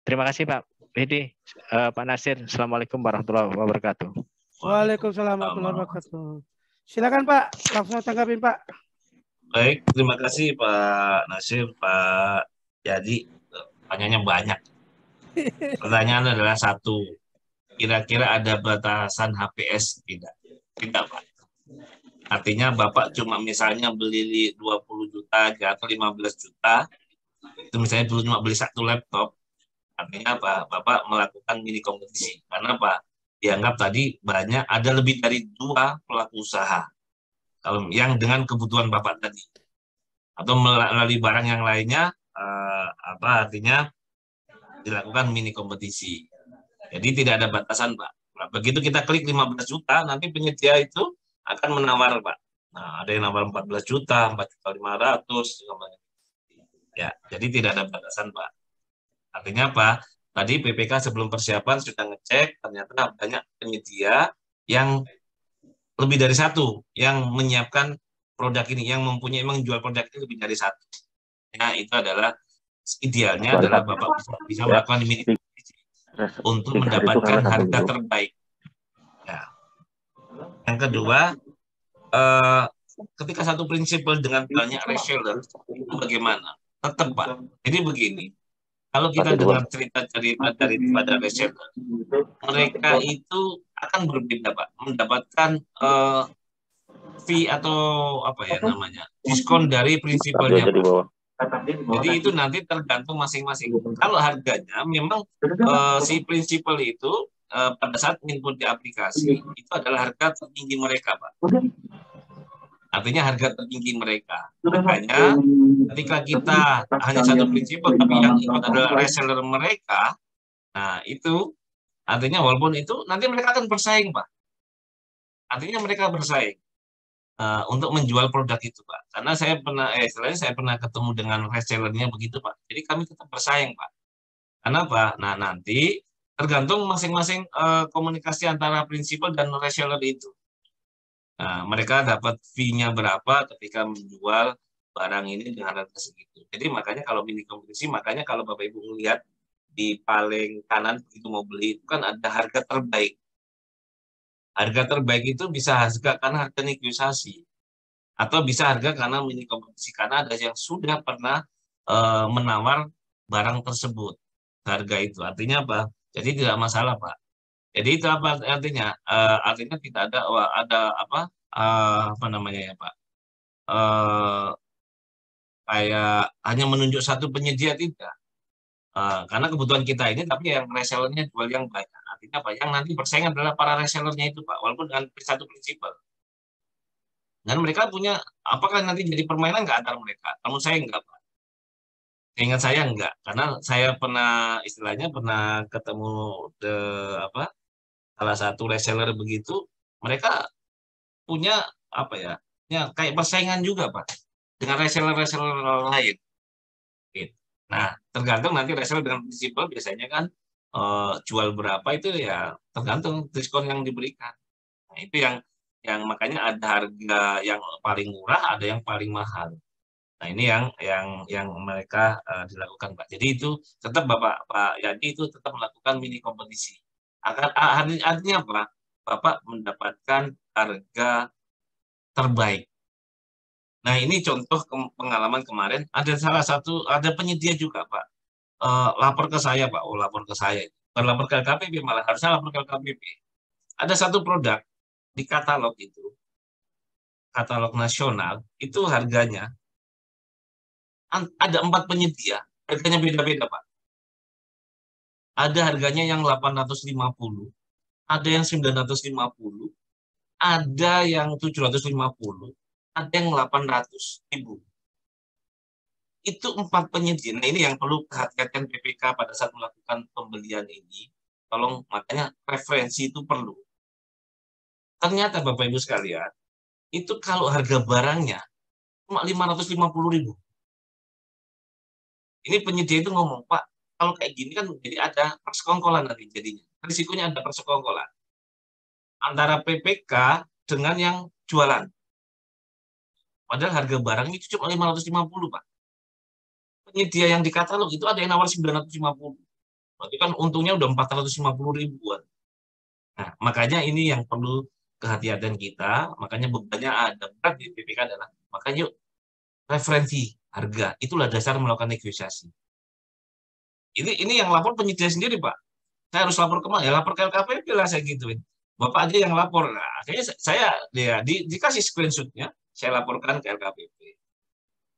Terima kasih Pak Vidi, Pak Nasir. Assalamualaikum warahmatullahi wabarakatuh. Waalaikumsalam warahmatullahi wabarakatuh. Silakan Pak, langsung tanggapin Pak. Baik, terima kasih Pak Nasir, Pak Jadi. Pertanyaannya banyak. Pertanyaan adalah 1, kira-kira ada batasan HPS tidak? Tidak Pak. Artinya Bapak cuma misalnya beli 20 juta atau 15 juta, itu misalnya dulu cuma beli 1 laptop, artinya apa? Bapak melakukan mini kompetisi. Karena apa? Dianggap tadi ada lebih dari 2 pelaku usaha kalau yang dengan kebutuhan Bapak tadi. Atau melalui barang yang lainnya, artinya dilakukan mini kompetisi. Jadi tidak ada batasan Pak. Nah, begitu kita klik 15 juta, nanti penyedia itu akan menawar Pak. Nah, ada yang nawar 14 juta, 4.500.000. Ya, jadi tidak ada batasan Pak. Artinya apa? Tadi PPK sebelum persiapan sudah ngecek, ternyata banyak penyedia yang lebih dari satu yang menyiapkan produk ini, yang mempunyai menjual produk ini lebih dari satu. Ya, itu adalah idealnya adalah Bapak bisa melakukan mini kompetisi untuk mendapatkan harga terbaik. Ya. Yang kedua, ketika satu prinsipal dengan banyak reseller itu bagaimana? Tetap Pak. Jadi begini, kalau kita dengar cerita-cerita daripada reseller, mereka itu akan berbeda Pak, mendapatkan fee atau apa ya namanya, diskon dari prinsipalnya Pak. Jadi itu nanti tergantung masing-masing. Kalau harganya memang si prinsipal itu pada saat input di aplikasi itu adalah harga tertinggi mereka Pak. Artinya harga tertinggi mereka. Makanya ketika kita hanya satu prinsipal tapi yang ikut adalah reseller mereka, nah itu artinya walaupun itu nanti mereka akan bersaing Pak. Artinya mereka bersaing untuk menjual produk itu Pak. Karena saya pernah istilahnya saya pernah ketemu dengan resellernya begitu Pak. Jadi kami tetap bersaing Pak. Kenapa? Nah nanti tergantung masing-masing komunikasi antara prinsipal dan reseller itu. Nah, mereka dapat fee-nya berapa ketika menjual barang ini dengan harga segitu. Jadi makanya kalau mini kompetisi, makanya kalau Bapak Ibu melihat di paling kanan begitu mau beli itu kan ada harga terbaik. Harga terbaik itu bisa harga karena harga negosiasi atau bisa harga karena mini kompetisi karena ada yang sudah pernah menawar barang tersebut harga itu. Artinya apa? Jadi tidak masalah Pak. Jadi itu apa artinya? Artinya tidak ada apa namanya ya Pak? Kayak hanya menunjuk satu penyedia tidak. Karena kebutuhan kita ini, tapi yang resellernya jual yang banyak. Artinya apa? Yang nanti bersaing adalah para resellernya itu Pak, walaupun dengan satu prinsipal. Dan mereka punya, apakah nanti jadi permainan nggak antar mereka? Kalau saya enggak Pak. Ingat saya enggak, karena saya pernah istilahnya pernah ketemu salah satu reseller begitu, mereka punya apa ya kayak persaingan juga Pak dengan reseller-reseller lain. Gitu. Nah tergantung nanti reseller dengan prinsipal biasanya kan jual berapa itu ya tergantung diskon yang diberikan. Nah, itu yang makanya ada harga yang paling murah, ada yang paling mahal. Nah ini yang mereka dilakukan Pak. Jadi itu tetap Pak Yadi itu tetap melakukan mini kompetisi. Artinya apa? Bapak mendapatkan harga terbaik. Nah ini contoh pengalaman kemarin ada penyedia juga Pak lapor ke saya Pak, lapor ke saya, bukan lapor ke LKPP malah harusnya lapor ke LKPP. Ada satu produk di katalog itu, katalog nasional itu harganya ada 4 penyedia, harganya beda-beda Pak. Ada harganya yang 850, ada yang 950, ada yang 750. Ada yang 800.000. Itu 4 penyedia. Nah ini yang perlu perhatikan PPK pada saat melakukan pembelian ini. Tolong makanya referensi itu perlu. Ternyata Bapak Ibu sekalian, itu kalau harga barangnya cuma 550.000. Ini penyedia itu ngomong, Pak, kalau kayak gini kan jadi ada persekongkolan nanti jadinya. Risikonya ada persekongkolan antara PPK dengan yang jualan. Padahal harga barang itu cuma 550, Pak. Penyedia yang di katalog itu ada yang nawar 950. Berarti kan untungnya udah 450 ribuan. Nah, makanya ini yang perlu kehati-hatian kita. Makanya bebannya ada berat di PPK adalah, makanya yuk referensi harga. Itulah dasar melakukan negosiasi. Ini yang lapor penyedia sendiri, Pak. Saya harus lapor kemana? Ya lapor ke LKPP lah saya gituin. Bapak aja yang lapor. Nah, akhirnya saya dikasih screenshotnya, saya laporkan ke LKPP.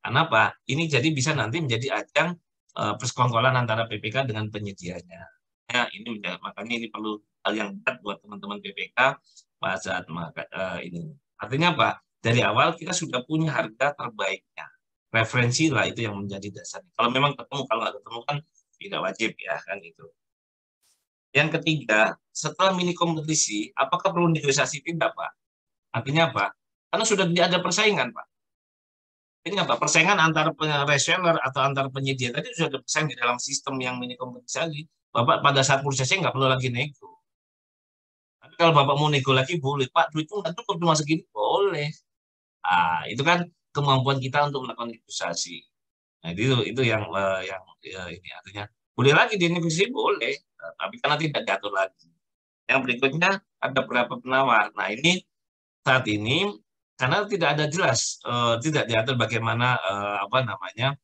Kenapa? Ini jadi bisa nanti menjadi ajang persekongkolan antara PPK dengan penyedianya. Ya, ini makanya ini perlu hal yang berat buat teman-teman PPK pada saat ini. Artinya apa? Dari awal kita sudah punya harga terbaiknya. Referensi lah itu yang menjadi dasarnya. Kalau memang ketemu, kalau nggak ketemu kan tidak wajib ya kan itu. Yang ketiga, setelah mini kompetisi, apakah perlu negosiasi tidak Pak? Artinya apa? Karena sudah ada persaingan Pak. Ini apa? Persaingan antar reseller atau antar penyedia tadi sudah ada persaingan di dalam sistem yang mini kompetisi tadi. Bapak pada saat prosesnya nggak perlu lagi nego. Tapi kalau Bapak mau nego lagi boleh, Pak, duitnya nggak cukup cuma segini, boleh. Itu kan kemampuan kita untuk melakukan negosiasi. Nah, itu yang ini artinya boleh lagi dinegosiasi boleh, tapi karena tidak diatur lagi. Yang berikutnya ada berapa penawar. Nah, ini saat ini karena tidak ada jelas, tidak diatur bagaimana apa namanya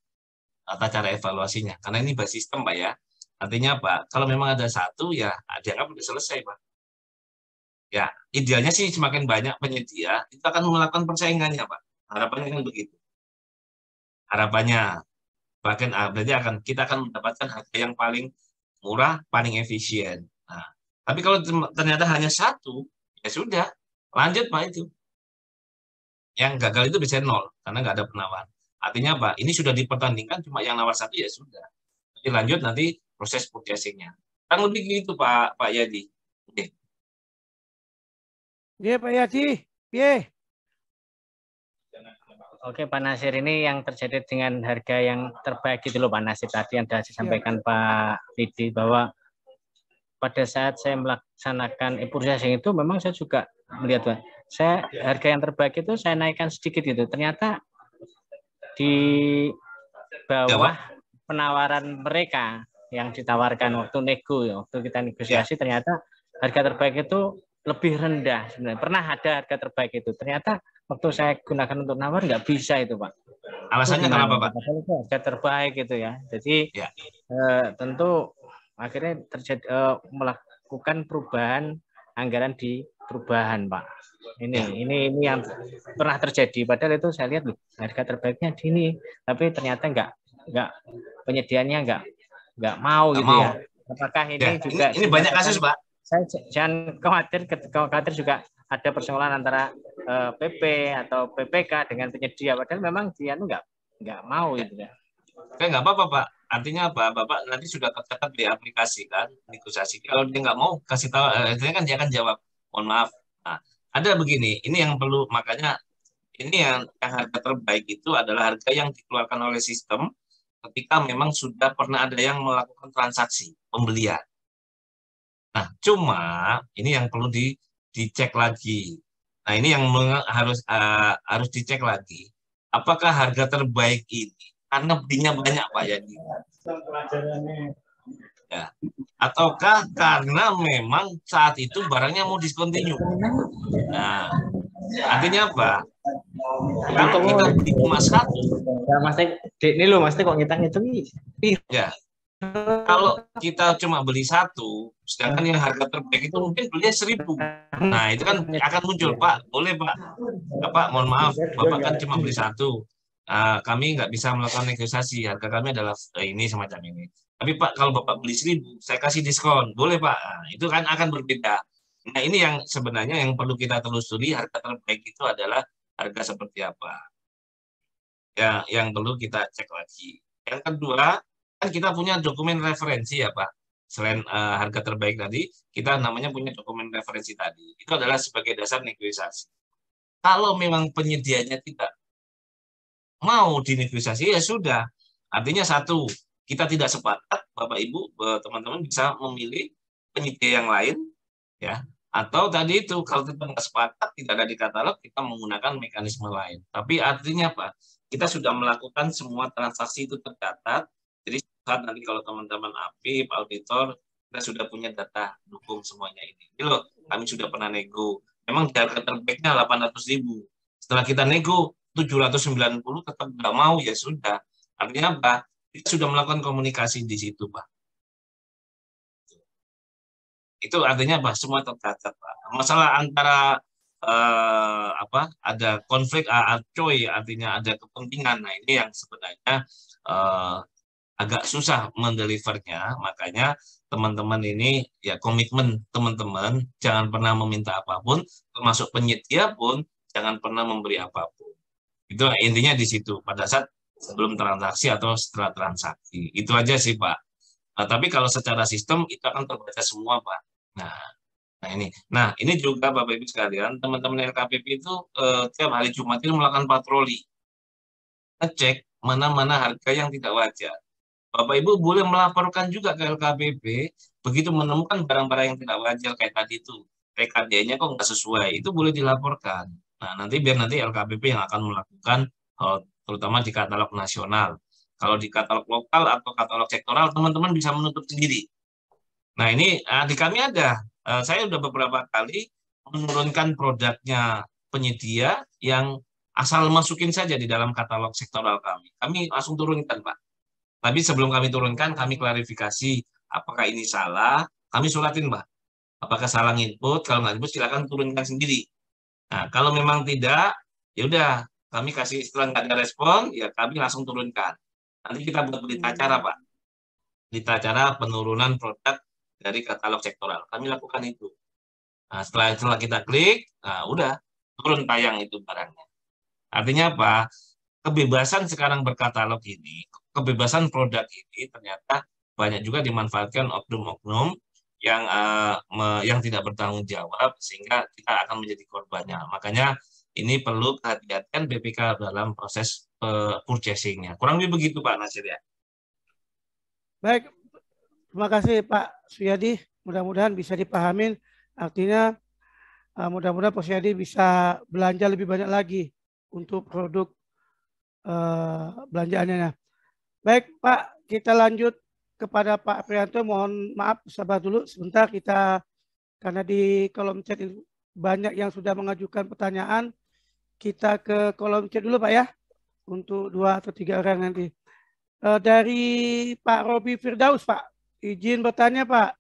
tata cara evaluasinya. Karena ini by sistem, Pak ya. Artinya Pak, kalau memang ada satu ya dianggap sudah selesai, Pak. Ya, idealnya sih semakin banyak penyedia itu akan melakukan persaingannya, Pak. Harapannya kan begitu. Harapannya bahkan berarti kita akan mendapatkan harga yang paling murah, paling efisien. Nah, tapi kalau ternyata hanya satu, ya sudah, lanjut Pak itu. Yang gagal itu bisa 0 karena nggak ada penawar. Artinya Pak, ini sudah dipertandingkan cuma yang nawar satu ya sudah. Jadi lanjut nanti proses purchasing-nya. Kan lebih gitu Pak Yadi. Oke. Iya Pak Yadi, iya. Oke Pak Nasir, ini yang terjadi dengan harga yang terbaik gitu loh Pak Nasir. Tadi yang sudah disampaikan Pak Didi bahwa pada saat saya melaksanakan e-purchasing itu memang saya juga melihat Pak, saya harga yang terbaik itu saya naikkan sedikit gitu. Ternyata di bawah penawaran mereka yang ditawarkan waktu nego, waktu kita negosiasi, ternyata harga terbaik itu lebih rendah sebenarnya. Pernah ada harga terbaik itu, ternyata waktu saya gunakan untuk nawar nggak bisa itu Pak. Alasannya kenapa Pak? Itu harga terbaik gitu ya. Jadi tentu akhirnya terjadi melakukan perubahan anggaran di perubahan Pak. Ini yang pernah terjadi. Padahal itu saya lihat harga terbaiknya di ini, tapi ternyata nggak penyediaannya nggak mau gitu ya. Apakah ini juga ini banyak kasus Pak? Saya jangan khawatir juga ada persoalan antara PP atau PPK dengan penyedia. Padahal memang dia nggak mau gitu ya. Oke, nggak apa-apa Pak. Artinya apa? Bapak nanti sudah tercatat di aplikasi kan, negosiasi. Kalau dia nggak mau kasih tahu, artinya kan dia akan jawab, mohon maaf. Nah, ada begini, ini yang perlu, makanya ini yang harga terbaik itu adalah harga yang dikeluarkan oleh sistem ketika memang sudah pernah ada yang melakukan transaksi pembelian. Nah, cuma ini yang perlu dicek lagi. Nah, ini yang harus dicek lagi. Apakah harga terbaik ini karena belinya banyak Pak Yadi? Ya. Ataukah karena memang saat itu barangnya mau discontinue? Nah, artinya apa? Kalau kita beli cuma satu, ini loh Mas kok ngitung ya. Kalau kita cuma beli satu, sedangkan yang harga terbaik itu mungkin belinya 1.000. Nah, itu kan akan muncul, Pak. Boleh, Pak. Bapak, mohon maaf, Bapak kan cuma beli satu. Kami nggak bisa melakukan negosiasi. Harga kami adalah ini semacam ini. Tapi Pak, kalau Bapak beli 1.000, saya kasih diskon. Boleh, Pak. Nah, itu kan akan berbeda. Nah, ini yang sebenarnya yang perlu kita telusuri. Harga terbaik itu adalah harga seperti apa. Ya, yang perlu kita cek lagi. Yang kedua, kan kita punya dokumen referensi ya Pak. Selain harga terbaik tadi, kita namanya punya dokumen referensi tadi. Itu adalah sebagai dasar negosiasi. Kalau memang penyedianya tidak mau dinegosiasi, ya sudah. Artinya satu, kita tidak sepakat, Bapak Ibu, teman-teman bisa memilih penyedia yang lain, ya. Atau tadi itu, kalau kita nggak sepakat, tidak ada di katalog, kita menggunakan mekanisme lain. Tapi artinya apa? Kita sudah melakukan semua transaksi itu tercatat. Jadi saat nanti kalau teman-teman APIP, auditor, kita sudah punya data dukung semuanya ini. Jadi loh, kami sudah pernah nego. Memang harga terbaiknya 800.000. Setelah kita nego 790 tetap nggak mau, ya sudah. Artinya apa? Kita sudah melakukan komunikasi di situ, Pak. Itu artinya apa? Semua tercatat, Pak. Masalah antara ada konflik coy, artinya ada kepentingan. Nah, ini yang sebenarnya agak susah mendelivernya, makanya teman-teman ini ya komitmen teman-teman jangan pernah meminta apapun, termasuk penyedia pun jangan pernah memberi apapun. Itu intinya di situ pada saat sebelum transaksi atau setelah transaksi. Itu aja sih Pak. Tapi kalau secara sistem itu akan terbaca semua Pak. Nah ini juga Bapak Ibu sekalian, teman-teman LKPP itu tiap hari Jumat itu melakukan patroli. ngecek mana-mana harga yang tidak wajar. Bapak Ibu boleh melaporkan juga ke LKPP begitu menemukan barang-barang yang tidak wajar kayak tadi itu. TKD-nya kok nggak sesuai, itu boleh dilaporkan. Nah, biar nanti LKPP yang akan melakukan, terutama di katalog nasional. Kalau di katalog lokal atau katalog sektoral, teman-teman bisa menutup sendiri. Nah, ini di kami ada. Saya sudah beberapa kali menurunkan produknya penyedia yang asal masukin saja di dalam katalog sektoral kami. Kami langsung turunkan, Pak. Tapi sebelum kami turunkan, kami klarifikasi apakah ini salah. Kami suratin, Pak. Apakah salah input? Kalau nggak input, silakan turunkan sendiri. Nah, kalau memang tidak, ya udah kami kasih setelah nggak ada respon, ya kami langsung turunkan. Nanti kita buat berita acara, Pak. Berita acara penurunan produk dari katalog sektoral. Kami lakukan itu. Nah, setelah kita klik, nah udah turun tayang itu barangnya. Artinya apa? Kebebasan sekarang berkatalog ini, kebebasan produk ini ternyata banyak juga dimanfaatkan oknum-oknum yang tidak bertanggung jawab sehingga kita akan menjadi korbannya. Makanya ini perlu kehati-hatian BPK dalam proses purchasing-nya. Kurang lebih begitu Pak Nasir ya. Baik, terima kasih Pak Suyadi. Mudah-mudahan bisa dipahamin. Artinya mudah-mudahan Pak Suyadi bisa belanja lebih banyak lagi untuk produk belanjaannya. Baik Pak, kita lanjut kepada Pak Prianto. Mohon maaf sabar dulu sebentar, kita karena di kolom chat banyak yang sudah mengajukan pertanyaan. Kita ke kolom chat dulu Pak ya, untuk 2 atau 3 orang nanti. Dari Pak Robi Firdaus Pak, izin bertanya Pak,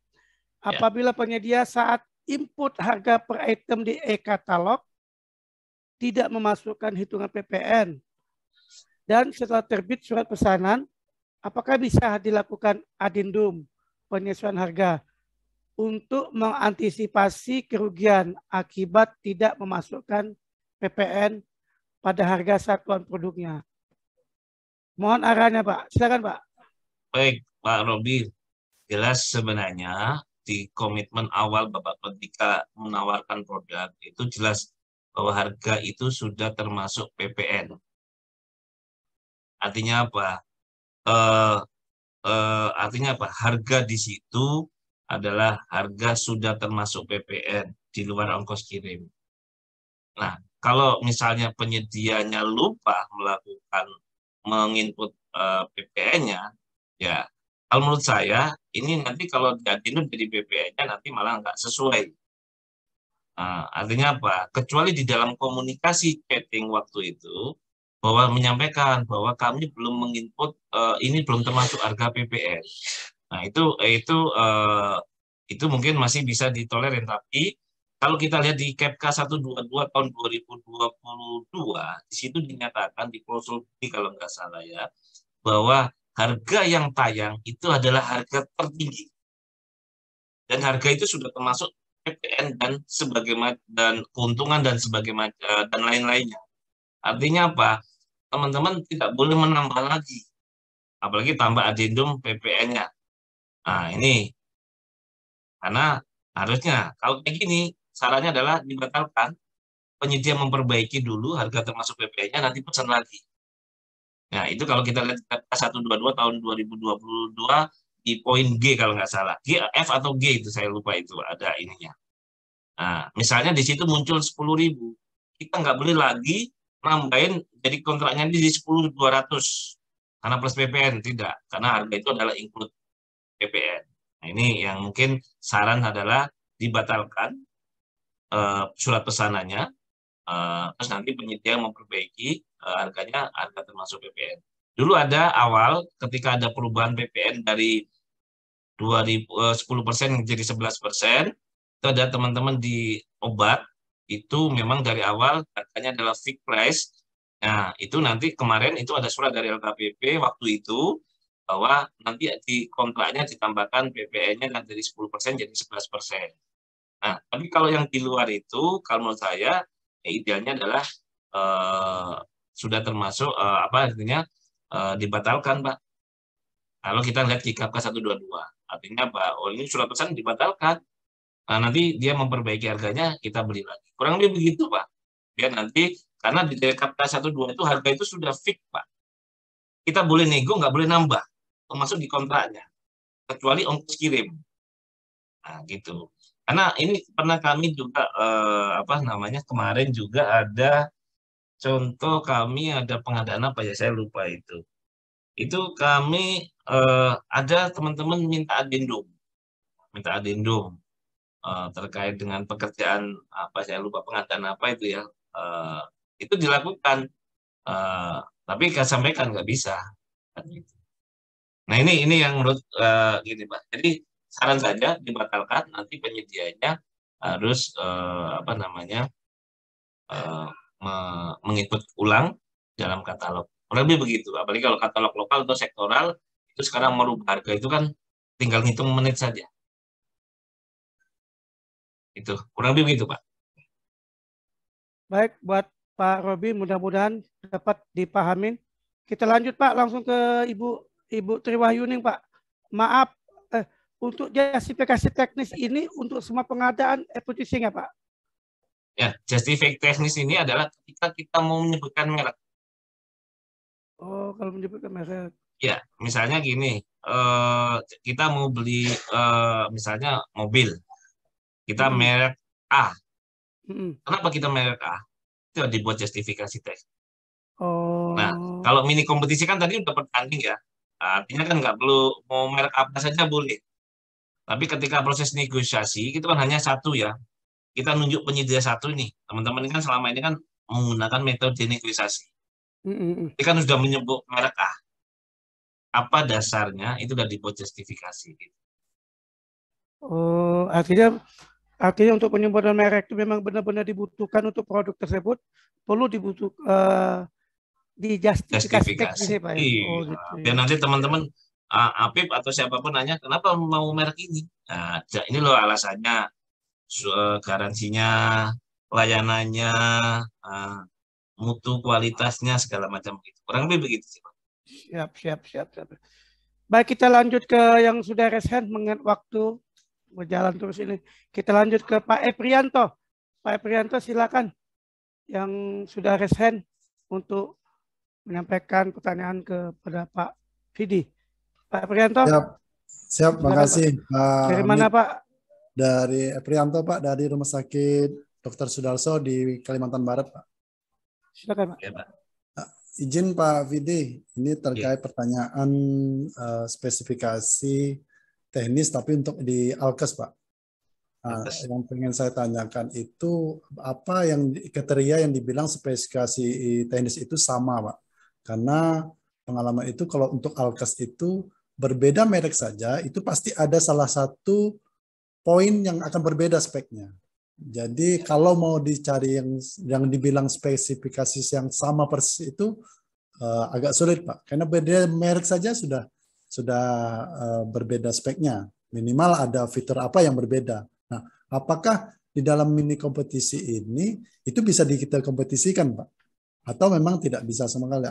apabila penyedia saat input harga per item di e-katalog tidak memasukkan hitungan PPN dan setelah terbit surat pesanan, apakah bisa dilakukan adendum penyesuaian harga untuk mengantisipasi kerugian akibat tidak memasukkan PPN pada harga satuan produknya? Mohon arahannya Pak. Silakan Pak. Baik Pak Robi, jelas sebenarnya di komitmen awal Bapak ketika menawarkan produk itu jelas bahwa harga itu sudah termasuk PPN. Artinya apa? Artinya apa? Harga di situ adalah harga sudah termasuk PPN di luar ongkos kirim. Nah, kalau misalnya penyedianya lupa melakukan menginput PPN-nya, ya kalau menurut saya ini nanti kalau diadendum jadi PPN-nya nanti malah nggak sesuai. Nah, artinya apa? Kecuali di dalam komunikasi chatting waktu itu bahwa menyampaikan bahwa kami belum menginput ini belum termasuk harga PPN. Nah, itu mungkin masih bisa ditolerir, tapi kalau kita lihat di KEPK 122 tahun 2022, di situ dinyatakan di klausul B kalau nggak salah ya, bahwa harga yang tayang itu adalah harga tertinggi. Dan harga itu sudah termasuk PPN dan keuntungan dan dan lain-lainnya. Artinya apa? Teman-teman tidak boleh menambah lagi, apalagi tambah adendum PPN-nya. Nah ini, karena harusnya kalau kayak gini, sarannya adalah dibatalkan, penyedia memperbaiki dulu harga termasuk PPN-nya, nanti pesan lagi. Nah itu kalau kita lihat 122 tahun 2022 di poin G kalau nggak salah, G, F atau G itu saya lupa itu ada ininya. Nah misalnya di situ muncul 10.000, kita nggak boleh lagi nambahin jadi kontraknya di 10.200 karena plus PPN, tidak, karena harga itu adalah include PPN. Nah, ini yang mungkin saran adalah dibatalkan surat pesanannya, terus nanti penyedia memperbaiki harganya harga termasuk PPN. Dulu ada awal ketika ada perubahan PPN dari 10% jadi 11%, itu ada teman-teman di obat itu memang dari awal harganya adalah fixed price. Nah, itu nanti kemarin itu ada surat dari LKPP waktu itu bahwa nanti di kontraknya ditambahkan PPN-nya dari 10% jadi 11%. Nah, tapi kalau yang di luar itu, kalau menurut saya, ya idealnya adalah sudah termasuk artinya dibatalkan, Pak. Kalau kita lihat di KPK 122, artinya Pak, ini surat pesan dibatalkan. Nah, nanti dia memperbaiki harganya, kita beli lagi. Kurang lebih begitu, Pak. Biar nanti, karena di KPK 122 itu harga itu sudah fix, Pak. kita boleh nego, nggak boleh nambah, termasuk di kontraknya, kecuali ongkos kirim. Nah, gitu. Karena ini pernah kami juga kemarin juga ada contoh, kami ada pengadaan apa ya, saya lupa itu. Itu kami ada teman-teman minta adendum terkait dengan pekerjaan apa, saya lupa pengadaan apa itu ya. Itu dilakukan, tapi saya sampaikan nggak bisa. Kan gitu. Nah ini yang menurut gini Pak. Jadi saran saja dibatalkan, nanti penyedianya harus mengikut ulang dalam katalog. Lebih begitu. Apalagi kalau katalog lokal atau sektoral itu sekarang merubah harga itu kan tinggal ngitung menit saja. Itu kurang lebih begitu Pak. Baik, buat Pak Robi, mudah-mudahan dapat dipahamin. Kita lanjut Pak, langsung ke Ibu Triwahyuning Pak. Maaf, untuk justifikasi teknis ini untuk semua pengadaan FPTC nggak Pak? Ya, justifikasi teknis ini adalah ketika kita mau menyebutkan merek. Oh, kalau menyebutkan merek. Ya, misalnya gini, kita mau beli misalnya mobil, kita merek A. Kenapa kita merek A? Itu dibuat justifikasi teknis. Oh. Nah, kalau mini kompetisi kan tadi udah bertanding ya. Artinya kan nggak perlu mau merek apa saja boleh. Tapi ketika proses negosiasi itu kan hanya satu ya. Kita nunjuk penyedia satu ini. Teman-teman kan selama ini kan menggunakan metode negosiasi. Ini kan sudah menyebut merek A. Apa dasarnya itu sudah dibuat justifikasi. Oh, artinya untuk penyebutan merek itu memang benar-benar dibutuhkan untuk produk tersebut, perlu dijustifikasi Pak. Iya. Oh, gitu. Dan nanti teman-teman Apip atau siapapun nanya kenapa mau merek ini. Nah, ini loh alasannya, garansinya, layanannya, mutu kualitasnya segala macam gitu. Kurang lebih begitu sih Pak. Siap. Baik, kita lanjut ke yang sudah raise hand mengingat waktu berjalan terus ini. Kita lanjut ke Pak Eprianto. Pak Eprianto silakan yang sudah raise hand untuk menyampaikan pertanyaan kepada Pak Vidi. Pak Eprianto. Siap, makasih. Dari mana Pak? Dari Eprianto Pak, dari Rumah Sakit Dr. Sudarso di Kalimantan Barat Pak. Silakan Pak. Ya, Pak. Izin Pak Vidi, ini terkait pertanyaan spesifikasi teknis tapi untuk di Alkes Pak. Yang pengen saya tanyakan itu apa yang kriteria yang dibilang spesifikasi teknis itu sama Pak? Karena pengalaman itu kalau untuk Alkes itu berbeda merek saja itu pasti ada salah satu poin yang akan berbeda speknya. Jadi kalau mau dicari yang dibilang spesifikasi yang sama persis itu agak sulit Pak, karena beda merek saja sudah berbeda speknya. Minimal ada fitur apa yang berbeda. Nah, apakah di dalam mini kompetisi ini itu bisa kita kompetisikan Pak? Atau memang tidak bisa sama sekali?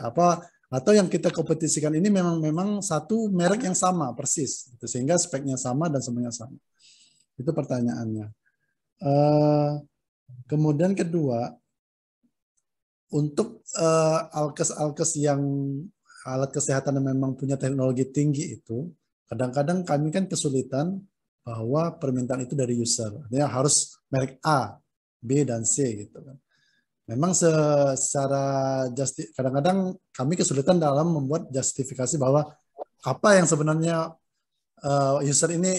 Atau yang kita kompetisikan ini memang satu merek yang sama persis, sehingga speknya sama dan semuanya sama. Itu pertanyaannya. Kemudian kedua, untuk alkes yang alat kesehatan yang memang punya teknologi tinggi itu, kadang-kadang kami kan kesulitan bahwa permintaan itu dari user, artinya harus merek A, B, dan C gitu kan. Memang secara kadang-kadang kami kesulitan dalam membuat justifikasi bahwa apa yang sebenarnya user ini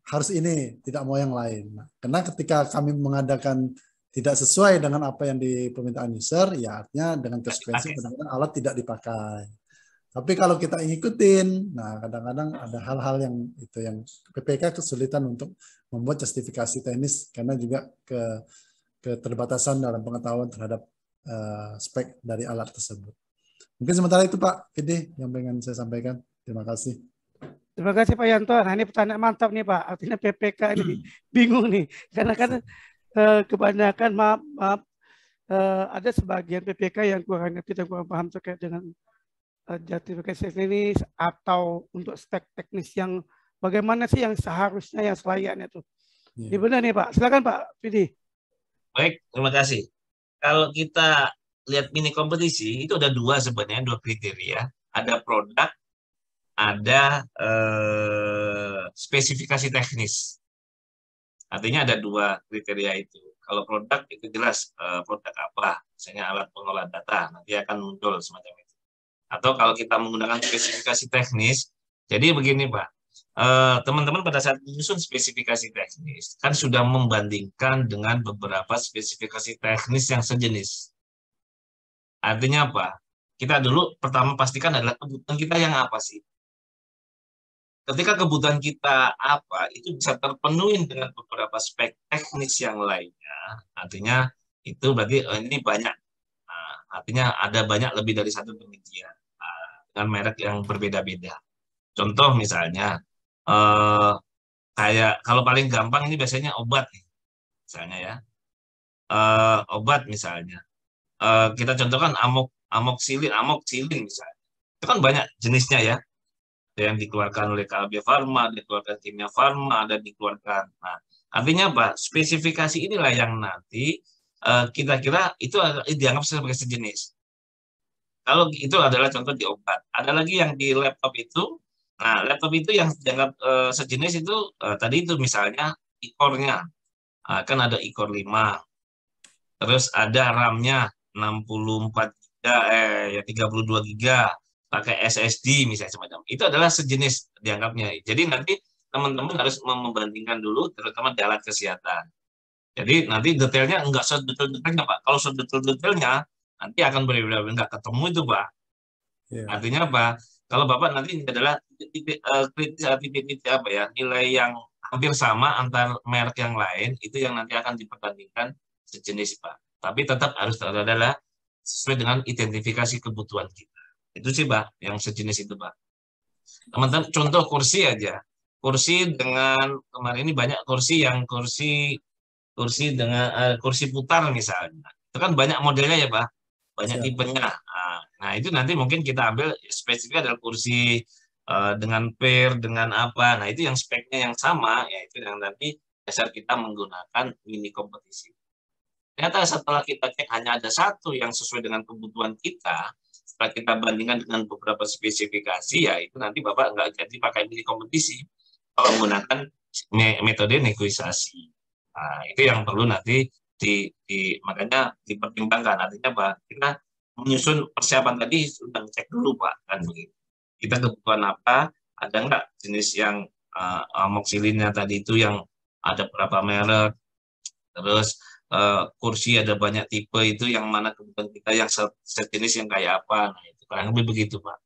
harus ini, tidak mau yang lain. Nah, karena ketika kami mengadakan tidak sesuai dengan apa yang di permintaan user, ya artinya dengan konsekuensi kadang-kadang alat tidak dipakai. Tapi kalau kita ngikutin, nah kadang-kadang ada hal-hal yang PPK kesulitan untuk membuat justifikasi teknis karena juga keterbatasan dalam pengetahuan terhadap spek dari alat tersebut. Mungkin sementara itu Pak Vidi yang pengen saya sampaikan. Terima kasih. Terima kasih Pak Yanto. Nah ini pertanyaan mantap nih Pak. Artinya PPK ini bingung nih. Karena kan kebanyakan maaf ada sebagian PPK yang kurang ngerti dan kurang paham terkait dengan justifikasi teknis atau untuk spek teknis yang bagaimana sih yang seharusnya yang selayaknya itu. Ini benar nih Pak. Silakan Pak Vidi. Baik, terima kasih. Kalau kita lihat mini kompetisi itu ada dua sebenarnya, dua kriteria. ada produk, ada spesifikasi teknis. Artinya ada dua kriteria itu. Kalau produk itu jelas produk apa, misalnya alat pengolah data, nanti akan muncul semacam itu. Atau kalau kita menggunakan spesifikasi teknis, jadi begini Pak, teman-teman pada saat menyusun spesifikasi teknis, kan sudah membandingkan dengan beberapa spesifikasi teknis yang sejenis. Artinya apa? Kita dulu pertama pastikan adalah kebutuhan kita yang apa sih? Ketika kebutuhan kita apa, itu bisa terpenuhi dengan beberapa spek teknis yang lainnya. Artinya itu berarti ini banyak. Nah, artinya ada banyak lebih dari satu penelitian dengan merek yang berbeda-beda. Contoh misalnya, kayak kalau paling gampang ini biasanya obat, misalnya ya. Obat misalnya. Kita contohkan amoxicillin misalnya. Itu kan banyak jenisnya ya. Ada yang dikeluarkan oleh KB Pharma, dikeluarkan Kimia Pharma, ada dikeluarkan. Nah, artinya apa? Spesifikasi inilah yang nanti kita kira itu dianggap sebagai sejenis. Kalau itu adalah contoh di obat. Ada lagi yang di laptop itu. Nah, laptop itu yang dianggap sejenis itu tadi itu misalnya i-core-nya. Kan ada i-core 5. Terus ada RAM-nya 64 GB, ya 32 GB. Pakai SSD misalnya semacam itu adalah sejenis dianggapnya. Jadi nanti teman-teman harus membandingkan dulu, terutama di alat kesehatan. Jadi nanti detailnya enggak sedetail-detailnya Pak. Kalau sedetail-detailnya nanti akan berbeda-beda, enggak ketemu itu Pak. Yeah. Artinya apa? Kalau Bapak nanti ini adalah titik-titik apa ya, nilai yang hampir sama antar merek yang lain itu yang nanti akan diperbandingkan sejenis Pak. Tapi tetap harus adalah sesuai dengan identifikasi kebutuhan kita. Itu sih Pak, yang sejenis itu Pak. Teman-teman, contoh kursi aja. Kursi dengan, kemarin ini banyak kursi yang kursi dengan kursi putar misalnya. Itu kan banyak modelnya ya Pak, banyak tipenya. Nah, itu nanti mungkin kita ambil spesifik adalah kursi dengan pair, dengan apa. Nah, itu yang speknya yang sama, yaitu yang nanti dasar kita menggunakan mini kompetisi. Ternyata setelah kita cek hanya ada satu yang sesuai dengan kebutuhan kita, setelah kita bandingkan dengan beberapa spesifikasi, ya itu nanti Bapak nggak jadi pakai mini kompetisi, kalau menggunakan metode negosiasi. Nah, itu yang perlu nanti makanya dipertimbangkan. Artinya Pak, kita menyusun persiapan tadi sudah cek dulu Pak, kan begitu. Kita kebutuhan apa, ada nggak jenis yang amoxilinnya tadi itu yang ada berapa merek, terus kursi ada banyak tipe itu yang mana kebutuhan kita yang sejenis yang kayak apa. Nah, itu kurang lebih begitu Pak.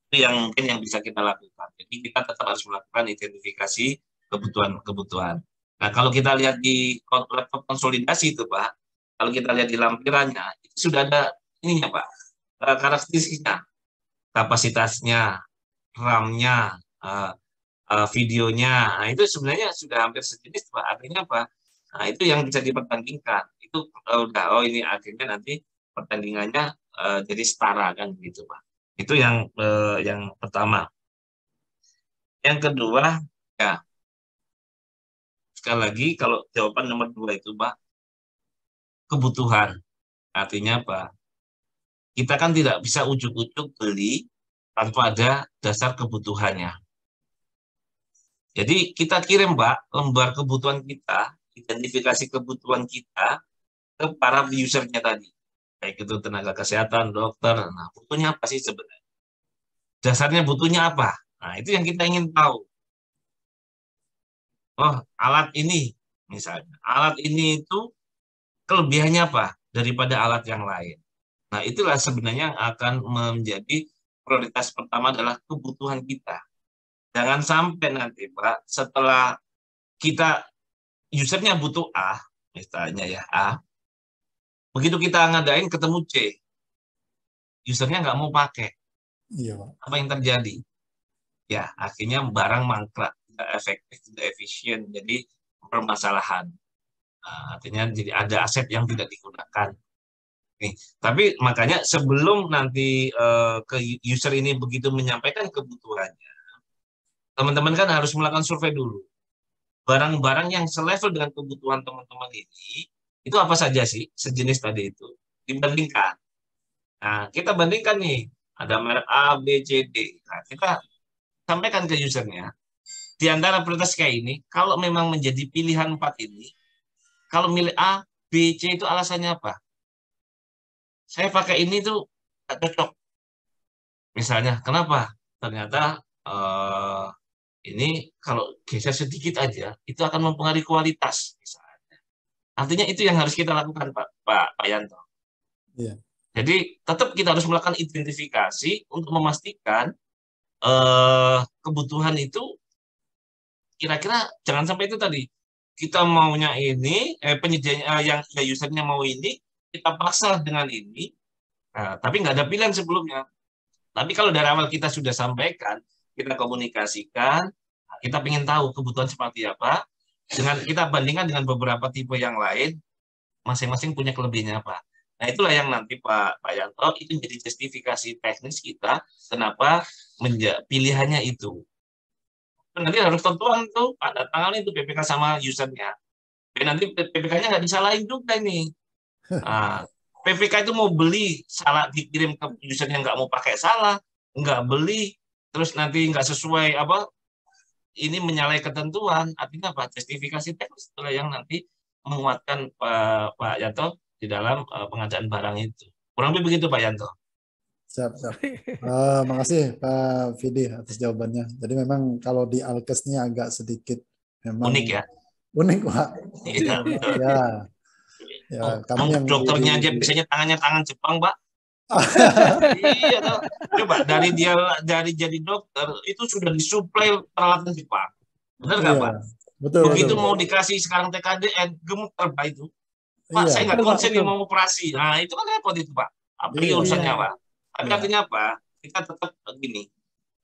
Itu yang mungkin yang bisa kita lakukan. Jadi kita tetap harus melakukan identifikasi kebutuhan. Nah, kalau kita lihat di laptop konsolidasi itu Pak, kalau kita lihat di lampirannya itu sudah ada ininya Pak, karakteristiknya, kapasitasnya, RAM-nya, videonya. Nah, itu sebenarnya sudah hampir sejenis Pak. Artinya apa? Nah, itu yang bisa dipertandingkan. Itu udah, ini akhirnya nanti pertandingannya jadi setara kan gitu Pak. Itu yang pertama. Yang kedua, ya sekali lagi kalau jawaban nomor 2 itu Pak, kebutuhan. Artinya apa? Kita kan tidak bisa ujuk-ujuk beli tanpa ada dasar kebutuhannya. Jadi kita kirim Pak lembar kebutuhan kita, identifikasi kebutuhan kita ke para usernya tadi. Baik itu tenaga kesehatan, dokter. Nah, butuhnya apa sih sebenarnya? Dasarnya butuhnya apa? Nah, itu yang kita ingin tahu. Oh, alat ini misalnya. Alat ini itu kelebihannya apa daripada alat yang lain? Nah, itulah sebenarnya yang akan menjadi prioritas pertama adalah kebutuhan kita. Jangan sampai nanti Pak, setelah kita usernya butuh A, misalnya ya A, begitu kita ngadain ketemu C, usernya nggak mau pakai. Iya, Pak. Apa yang terjadi? Ya, akhirnya barang mangkrak, tidak efektif, tidak efisien, jadi permasalahan. Nah, artinya jadi ada aset yang tidak digunakan. Nih, tapi makanya sebelum nanti ke user ini begitu menyampaikan kebutuhannya, teman-teman kan harus melakukan survei dulu. Barang-barang yang selevel dengan kebutuhan teman-teman ini, itu apa saja sih sejenis tadi itu? Dibandingkan. Nah, kita bandingkan nih, ada merek A, B, C, D. Nah, kita sampaikan ke usernya, di antara prioritas kayak ini, kalau memang menjadi pilihan 4 ini, kalau milih A, B, C itu alasannya apa? Saya pakai ini tuh nggak cocok. Misalnya, kenapa? Ternyata ini kalau geser sedikit aja, itu akan mempengaruhi kualitas. Misalnya. Artinya itu yang harus kita lakukan, Pak Yanto. Iya. Jadi tetap kita harus melakukan identifikasi untuk memastikan kebutuhan itu kira-kira jangan sampai itu tadi kita maunya ini penyediaan yang usernya mau ini kita paksa dengan ini, nah, tapi nggak ada pilihan sebelumnya. Tapi kalau dari awal kita sudah sampaikan, kita komunikasikan, kita ingin tahu kebutuhan seperti apa, dengan kita bandingkan dengan beberapa tipe yang lain, masing-masing punya kelebihannya apa. Nah itulah yang nanti Pak Yanto itu menjadi justifikasi teknis kita kenapa pilihannya itu. Nanti harus tentuan tuh pada tangan itu PPK sama usernya. Nanti PPK-nya nggak disalahin juga nih. Nah, PPK itu mau beli salah dikirim ke usernya nggak mau pakai salah, nggak beli terus nanti nggak sesuai apa ini menyalahi ketentuan, artinya apa? Justifikasi teknis itulah yang nanti menguatkan Pak Yanto di dalam pengadaan barang itu. Kurang lebih begitu Pak Yanto. Siap. Makasih Pak Fidi atas jawabannya. Jadi memang kalau di Alkes ini agak sedikit memang unik ya. Unik Pak. Iya. Ya, kami yang dokternya aja biasanya tangannya tangan Jepang, Pak. Iya, toh. Coba dari jadi dokter itu sudah disuplai peralatan Jepang. Benar nggak, Pak? Betul. Begitu mau dikasih sekarang TKDN, gemeter Pak itu. Pak, Iya. saya nggak konsen nih mau operasi. Nah, itu kan repot itu, Pak. Apalagi urusannya, Pak. Tapi artinya apa? Kita tetap gini.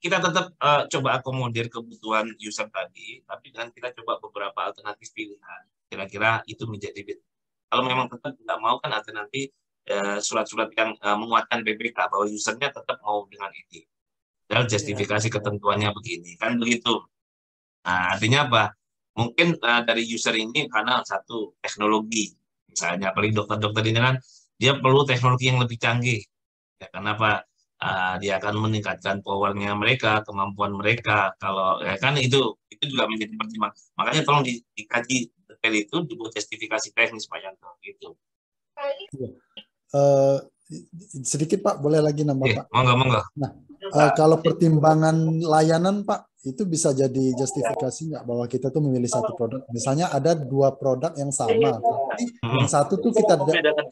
Kita tetap coba akomodir kebutuhan user tadi, tapi dengan kita coba beberapa alternatif pilihan. Kira-kira itu menjadi kalau memang tetap tidak mau kan ada nanti surat-surat yang menguatkan BPK bahwa usernya tetap mau dengan ini. Dan justifikasi ketentuannya begini, kan begitu. Nah, artinya apa? Mungkin dari user ini karena satu teknologi, misalnya paling dokter-dokter ini kan dia perlu teknologi yang lebih canggih. Ya, kenapa? Dia akan meningkatkan powernya mereka, kemampuan mereka. Kalau kan itu juga menjadi pertimbangan. Makanya tolong dikaji detail itu dibuat justifikasi teknis Pak Yanto gitu. Sedikit Pak, boleh lagi nambah Pak? Monggo. Nah, kalau pertimbangan layanan Pak, itu bisa jadi justifikasi nggak bahwa kita tuh memilih satu produk? Misalnya ada 2 produk yang sama, tapi yang satu tuh kita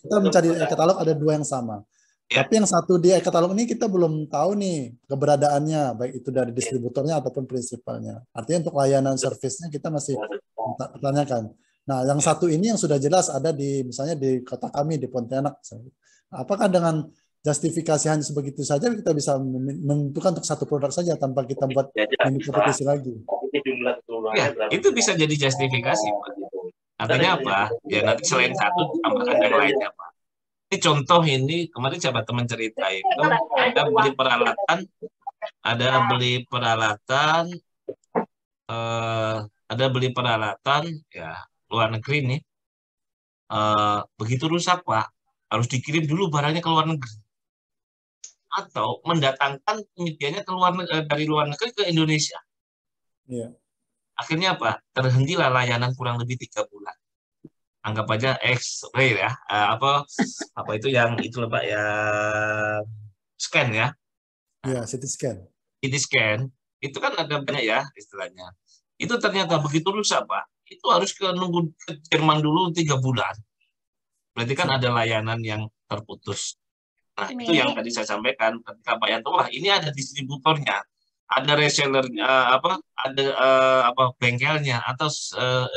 mencari e-katalog ada 2 yang sama. Tapi yang satu di e-katalog ini kita belum tahu nih keberadaannya, baik itu dari distributornya ataupun prinsipalnya. Artinya untuk layanan servisnya kita masih pertanyakan. Nah, yang satu ini yang sudah jelas ada di misalnya di kota kami di Pontianak. Apakah dengan justifikasi hanya sebegitu saja kita bisa menentukan untuk satu produk saja tanpa kita buat mini kompetisi lagi? Ya, itu bisa jadi justifikasi, Pak. Artinya apa? Ya nanti selain satu tambahkan yang lainnya, Pak. Ini contoh ini kemarin sahabat teman cerita itu ada beli peralatan ya luar negeri nih. Begitu rusak Pak, harus dikirim dulu barangnya ke luar negeri. Atau mendatangkan penyediaannya dari luar negeri ke Indonesia. Iya. Akhirnya apa? Terhentilah layanan kurang lebih 3 bulan. Anggap aja X-ray ya, apa itu yang itu Pak ya scan ya. Iya, CT scan. CT scan itu kan ada banyak ya istilahnya. Itu ternyata begitu rusak Pak, itu harus nunggu ke Jerman dulu 3 bulan. Berarti kan ada layanan yang terputus. Nah, itu yang tadi saya sampaikan ketika Pak Yanto, wah ini ada distributornya, ada resellernya, ada bengkelnya atau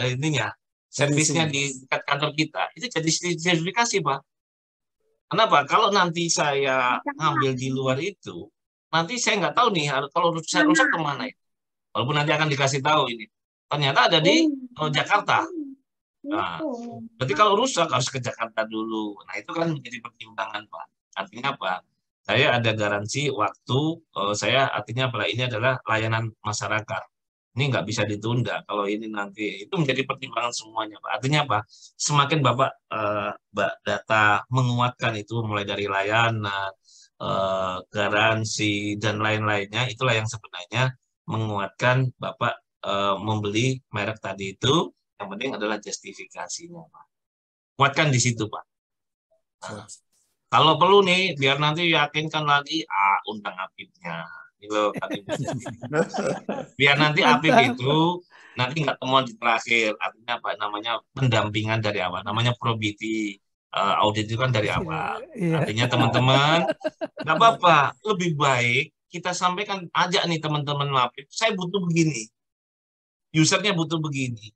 ininya, servisnya di dekat kantor kita. Itu jadi sertifikasi, Pak. Kenapa? Kalau nanti saya ngambil di luar itu, nanti saya nggak tahu nih kalau rusak kemana itu. Walaupun nanti akan dikasih tahu ini. Ternyata ada di Jakarta. Nah, berarti kalau rusak harus ke Jakarta dulu. Nah, itu kan menjadi pertimbangan, Pak. Artinya apa? Saya ada garansi waktu, saya artinya apa? Ini adalah layanan masyarakat. Ini nggak bisa ditunda. Kalau ini nanti, itu menjadi pertimbangan semuanya, Pak. Artinya apa? Semakin Bapak data menguatkan itu, mulai dari layanan, garansi dan lain-lainnya, itulah yang sebenarnya menguatkan Bapak membeli merek tadi itu. Yang penting adalah justifikasinya, Pak. Kuatkan di situ, Pak. Nah, kalau perlu nih, biar nanti yakinkan lagi, undang Apipnya. Gitu, biar nanti Apip itu nanti nggak temuan di terakhir. Artinya apa? Namanya pendampingan dari awal. Namanya probity. Audit itu kan dari awal. Artinya teman-teman, nggak apa-apa. Lebih baik kita sampaikan, ajak nih teman-teman Apip, saya butuh begini. Usernya butuh begini.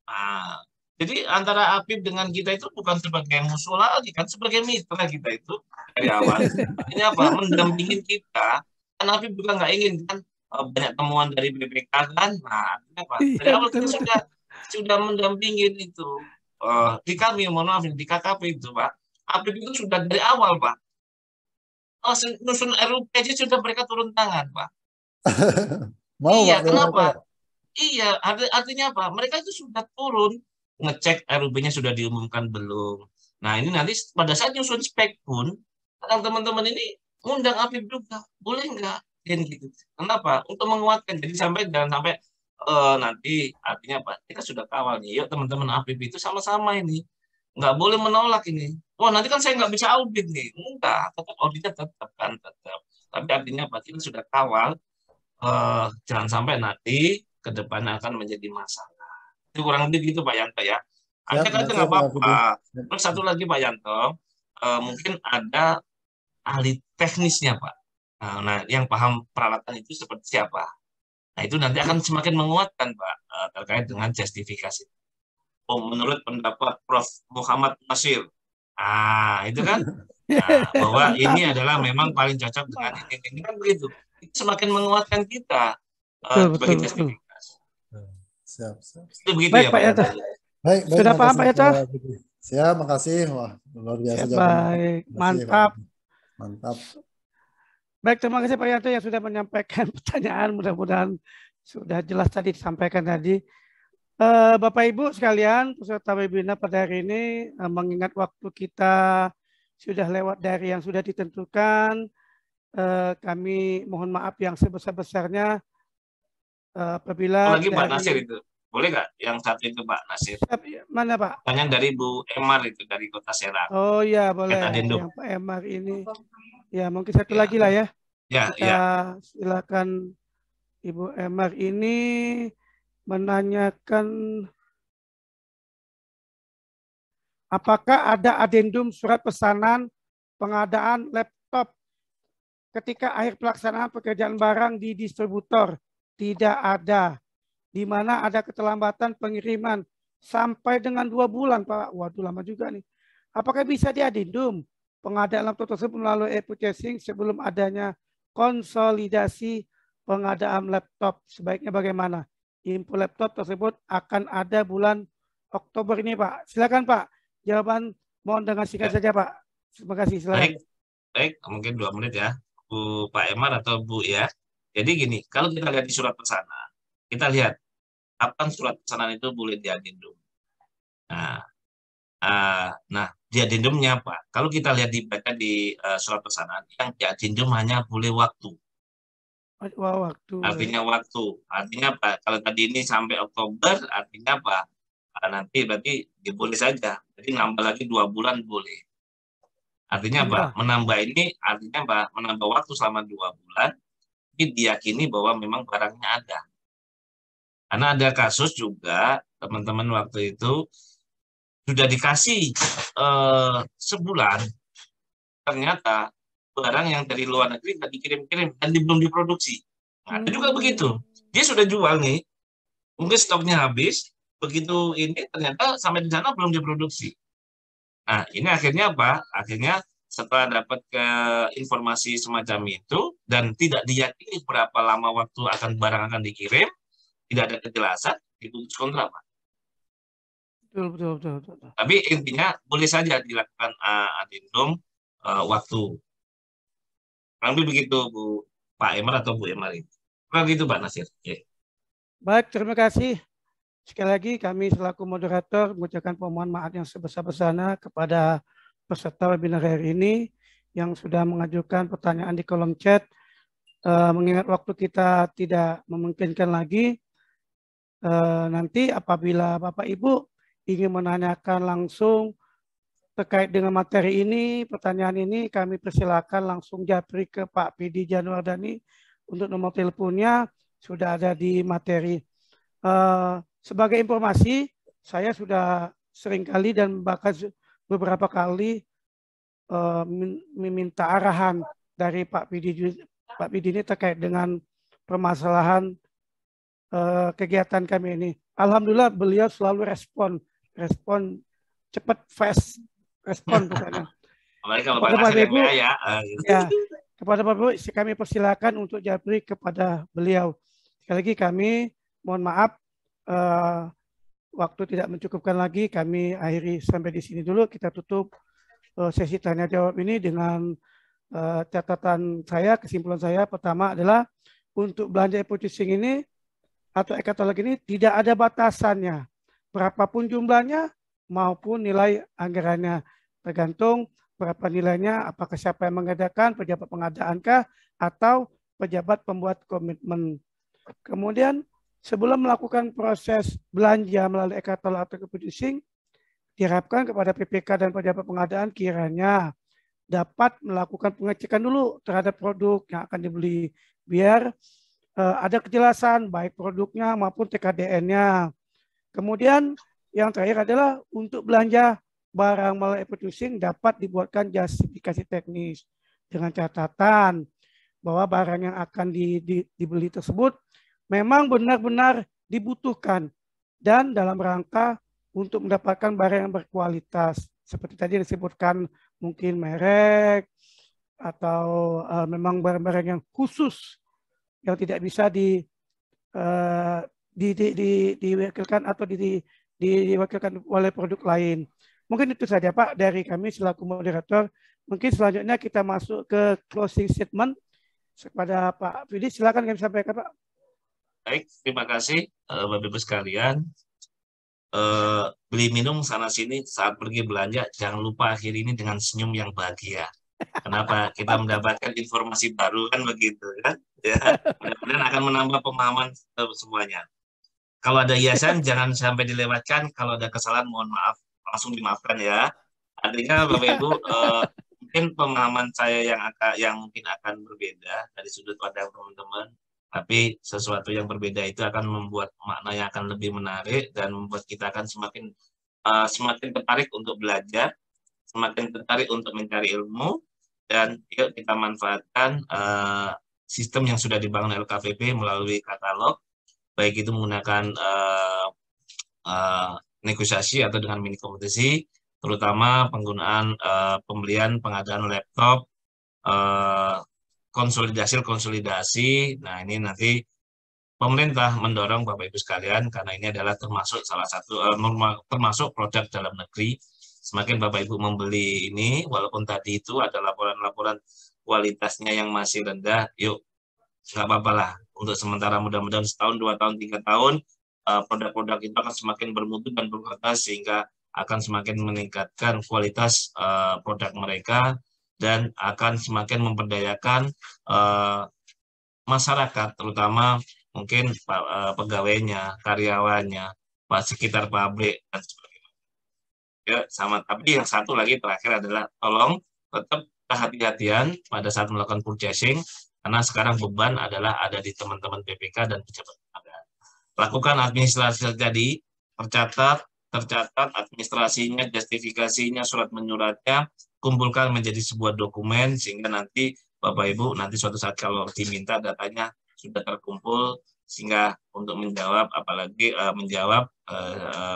Nah, jadi antara Apip dengan kita itu bukan sebagai musuh lagi, kan sebagai mitra kita itu dari awal. Artinya apa? Mendampingin kita. Kan Apip juga nggak ingin kan banyak temuan dari BPK kan. Nah, artinya apa? Dari awal kita sudah mendampingin itu. Di kami, mohon maaf, di KKP itu, Pak. Apip itu sudah dari awal, Pak. Nusun RUP aja sudah mereka turun tangan, Pak. Mau, iya, Pak, kenapa? Iya, artinya apa? Mereka itu sudah turun, ngecek RUP-nya sudah diumumkan belum. Nah, ini nanti pada saat nyusun spek pun, teman-teman ini ngundang Apip juga. Boleh nggak? Gitu. Kenapa? Untuk menguatkan. Jadi jangan sampai nanti artinya apa? Kita sudah kawal nih. Yuk teman-teman Apip itu sama-sama ini. Nggak boleh menolak ini. Wah, nanti kan saya nggak bisa audit nih. Enggak, tetap auditnya tetap kan. Tetap. Tapi artinya apa? Kita sudah kawal. Jangan sampai nanti ke depannya akan menjadi masalah. Itu kurang lebih gitu Pak Yanto ya. Ada kan nggak apa-apa. Terus satu lagi Pak Yanto, mungkin ada ahli teknisnya Pak. Nah, yang paham peralatan itu seperti siapa? Nah, itu nanti akan semakin menguatkan Pak terkait dengan justifikasi. Menurut pendapat Prof. Muhammad Nasir. Itu kan bahwa ini adalah memang paling cocok dengan ini kan begitu. Itu semakin menguatkan kita sebagai justifikasi. Siap. Itu begitu baik, ya Pak Yanto. Baik, sudah paham Pak Yanto? Siap, makasih. Wah, luar biasa jawabannya. Baik, mantap. Mantap. Baik, terima kasih Pak Yanto yang sudah menyampaikan pertanyaan. Mudah-mudahan sudah jelas tadi disampaikan tadi. Bapak Ibu sekalian, peserta webinar pada hari ini, mengingat waktu kita sudah lewat dari yang sudah ditentukan, kami mohon maaf yang sebesar-besarnya apabila lagi Pak Nasir itu. Boleh nggak yang satu itu Pak Nasir? Mana Pak? Pertanyaan dari Bu Emar itu dari Kota Serang. Oh iya boleh. Yang Pak Emar ini. Ya mungkin satu lagi lah ya. Kita silakan Ibu Emar ini menanyakan apakah ada adendum surat pesanan pengadaan laptop ketika akhir pelaksanaan pekerjaan barang di distributor. Tidak ada. Di mana ada keterlambatan pengiriman sampai dengan 2 bulan, Pak. Waduh, lama juga nih. Apakah bisa diadendum pengadaan laptop tersebut melalui e-purchasing sebelum adanya konsolidasi pengadaan laptop? Sebaiknya bagaimana? Info laptop tersebut akan ada bulan Oktober ini, Pak. Silakan, Pak. Jawaban mohon dengan singkat saja, Pak. Terima kasih. Silakan. Baik, mungkin 2 menit ya, Bu Pak Emar atau Bu ya. Jadi gini, kalau kita lihat di surat pesanan, kita lihat kapan surat pesanan itu boleh diadendum. Nah, diadendumnya apa? Kalau kita lihat dibaca di surat pesanan, yang diadendum hanya boleh waktu. Artinya waktu. Artinya apa? Kalau tadi ini sampai Oktober, artinya apa? Nanti berarti boleh saja. Jadi nambah lagi 2 bulan boleh. Artinya apa? Menambah ini artinya apa? Menambah waktu selama 2 bulan. Tapi diyakini bahwa memang barangnya ada. Karena ada kasus juga teman-teman waktu itu sudah dikasih sebulan, ternyata barang yang dari luar negeri tidak dikirim-kirim dan belum diproduksi. Nah, ada juga begitu. Dia sudah jual nih, mungkin stoknya habis, begitu ini ternyata sampai di sana belum diproduksi. Nah, ini akhirnya apa? Akhirnya setelah dapat informasi semacam itu dan tidak diyakini berapa lama waktu barang akan dikirim, tidak ada kejelasan, diputus kontrak, Pak. Betul. Tapi intinya boleh saja dilakukan adendum waktu. Kurang lebih begitu Bu Pak Emar atau Bu Emar itu. Kurang begitu Pak Nasir. Baik, terima kasih. Sekali lagi kami selaku moderator mengucapkan permohonan maaf yang sebesar-besarnya kepada peserta webinar hari ini yang sudah mengajukan pertanyaan di kolom chat. Mengingat waktu kita tidak memungkinkan lagi, nanti apabila Bapak Ibu ingin menanyakan langsung terkait dengan materi ini, pertanyaan ini, kami persilakan langsung japri ke Pak PD Januardani untuk nomor teleponnya sudah ada di materi. Sebagai informasi, saya sudah seringkali dan bahkan beberapa kali meminta arahan dari Pak PD ini terkait dengan permasalahan kegiatan kami ini. Alhamdulillah beliau selalu respon cepat, fast respon pokoknya. Kepada Bapak Ibu, ya, kepada Bapak Ibu kami persilakan untuk japri kepada beliau. Sekali lagi kami mohon maaf waktu tidak mencukupkan lagi, kami akhiri sampai di sini dulu. Kita tutup sesi tanya jawab ini dengan catatan saya, kesimpulan saya pertama adalah untuk belanja e-purchasing ini atau e-katalog ini tidak ada batasannya, berapapun jumlahnya maupun nilai anggarannya, tergantung berapa nilainya, apakah siapa yang mengadakan, pejabat pengadaankah atau pejabat pembuat komitmen. Kemudian sebelum melakukan proses belanja melalui e-katalog atau e-purchasing, diharapkan kepada PPK dan pejabat pengadaan kiranya dapat melakukan pengecekan dulu terhadap produk yang akan dibeli, biar ada kejelasan baik produknya maupun TKDN-nya. Kemudian yang terakhir adalah untuk belanja barang melalui e-purchasing dapat dibuatkan justifikasi teknis dengan catatan bahwa barang yang akan dibeli tersebut memang benar-benar dibutuhkan dan dalam rangka untuk mendapatkan barang yang berkualitas. Seperti tadi disebutkan mungkin merek atau memang barang-barang yang khusus yang tidak bisa diwakilkan atau diwakilkan oleh produk lain. Mungkin itu saja Pak dari kami selaku moderator. Mungkin selanjutnya kita masuk ke closing statement kepada Pak Fidi. Silakan kami sampaikan Pak. Baik, terima kasih Bapak Ibu sekalian. Beli minum sana sini saat pergi belanja, jangan lupa akhiri ini dengan senyum yang bahagia. Kenapa? Kita mendapatkan informasi baru kan begitu kan? Ya, mudah-mudahan akan menambah pemahaman semuanya. Kalau ada hiasan jangan sampai dilewatkan. Kalau ada kesalahan mohon maaf, langsung dimaafkan ya. Artinya Bapak Ibu, mungkin pemahaman saya yang mungkin akan berbeda dari sudut pandang teman-teman. Tapi sesuatu yang berbeda itu akan membuat makna yang akan lebih menarik dan membuat kita akan semakin tertarik untuk belajar, semakin tertarik untuk mencari ilmu, dan yuk kita manfaatkan sistem yang sudah dibangun LKPP melalui katalog, baik itu menggunakan negosiasi atau dengan mini kompetisi, terutama penggunaan pembelian pengadaan laptop, konsolidasi. Nah, ini nanti pemerintah mendorong Bapak Ibu sekalian karena ini adalah termasuk salah satu termasuk produk dalam negeri. Semakin Bapak Ibu membeli ini, walaupun tadi itu ada laporan-laporan kualitasnya yang masih rendah, yuk nggak apa-apa lah. Untuk sementara mudah-mudahan setahun, 2 tahun, 3 tahun, produk-produk itu akan semakin bermutu dan berkualitas sehingga akan semakin meningkatkan kualitas produk mereka dan akan semakin memberdayakan masyarakat, terutama mungkin pegawainya, karyawannya, sekitar pabrik dan sebagainya. Ya, sama. Tapi yang satu lagi terakhir adalah tolong tetap kehati-hatian pada saat melakukan purchasing, karena sekarang beban adalah ada di teman-teman PPK dan pejabat pengadaan. Lakukan administrasi tadi, tercatat administrasinya, justifikasinya, surat menyuratnya, kumpulkan menjadi sebuah dokumen sehingga nanti Bapak Ibu nanti suatu saat kalau diminta datanya sudah terkumpul sehingga untuk menjawab apalagi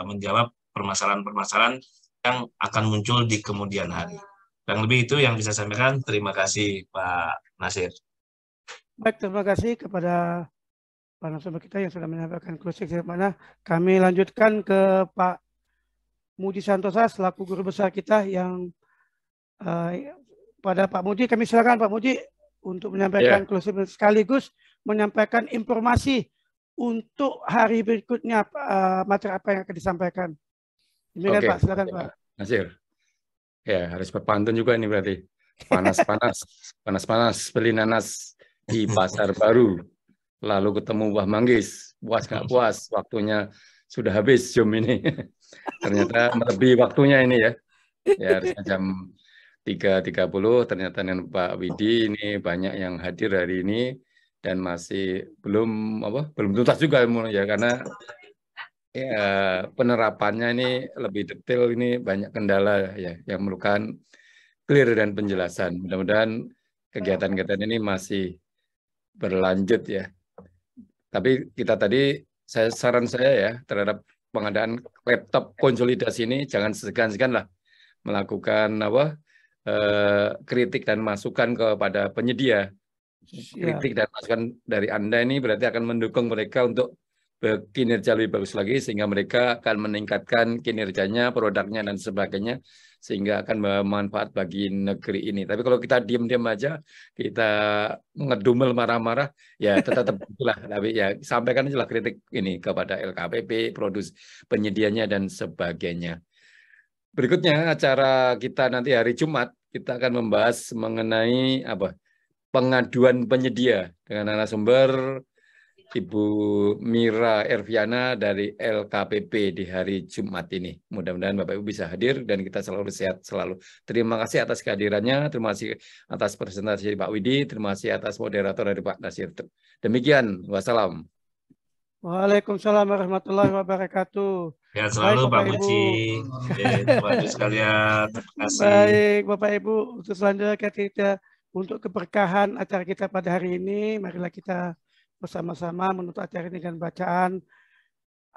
menjawab permasalahan-permasalahan yang akan muncul di kemudian hari. Dan lebih itu yang bisa saya sampaikan. Terima kasih Pak Nasir. Baik, terima kasih kepada para narasumber kita yang sudah menyampaikan closing statement. Kami lanjutkan ke Pak Mudi Santosa selaku guru besar kita yang pada Pak Mudi, kami silakan Pak Mudi untuk menyampaikan closing sekaligus menyampaikan informasi untuk hari berikutnya materi apa yang akan disampaikan. Demikian Pak, silakan Pak. Nasir. Ya, harus berpantun juga ini berarti. panas beli nanas di pasar baru, lalu ketemu buah manggis, puas nggak puas, waktunya sudah habis jam ini. Ternyata melebihi waktunya ini ya. Ya harusnya jam 3.30, ternyata dengan Pak Widi ini banyak yang hadir hari ini dan masih belum tuntas juga ya, karena ya, penerapannya ini lebih detail, ini banyak kendala ya yang memerlukan clear dan penjelasan. Mudah-mudahan kegiatan-kegiatan ini masih berlanjut ya. Tapi kita tadi, saran saya ya terhadap pengadaan laptop konsolidasi ini jangan segan-segan lah melakukan kritik dan masukan kepada penyedia. Kritik dan masukan dari Anda ini berarti akan mendukung mereka untuk kinerja lebih bagus lagi, sehingga mereka akan meningkatkan kinerjanya, produknya dan sebagainya, sehingga akan bermanfaat bagi negeri ini. Tapi kalau kita diam-diam aja, kita ngedumel marah-marah, ya tetap itulah. Tapi ya sampaikan aja lah kritik ini kepada LKPP, penyedianya dan sebagainya. Berikutnya acara kita nanti hari Jumat, kita akan membahas mengenai pengaduan penyedia dengan narasumber Ibu Mira Erviana dari LKPP di hari Jumat ini. Mudah-mudahan Bapak Ibu bisa hadir dan kita selalu sehat selalu. Terima kasih atas kehadirannya, terima kasih atas presentasi Pak Widi, terima kasih atas moderator dari Pak Nasir. Demikian, wassalam. Waalaikumsalam warahmatullahi wabarakatuh. Ya selalu Baik, Pak Muji. Bapak Ibu sekalian, terima kasih. Baik Bapak Ibu, untuk selanjutnya kita untuk keberkahan acara kita pada hari ini, marilah kita bersama-sama menutup acara ini dengan bacaan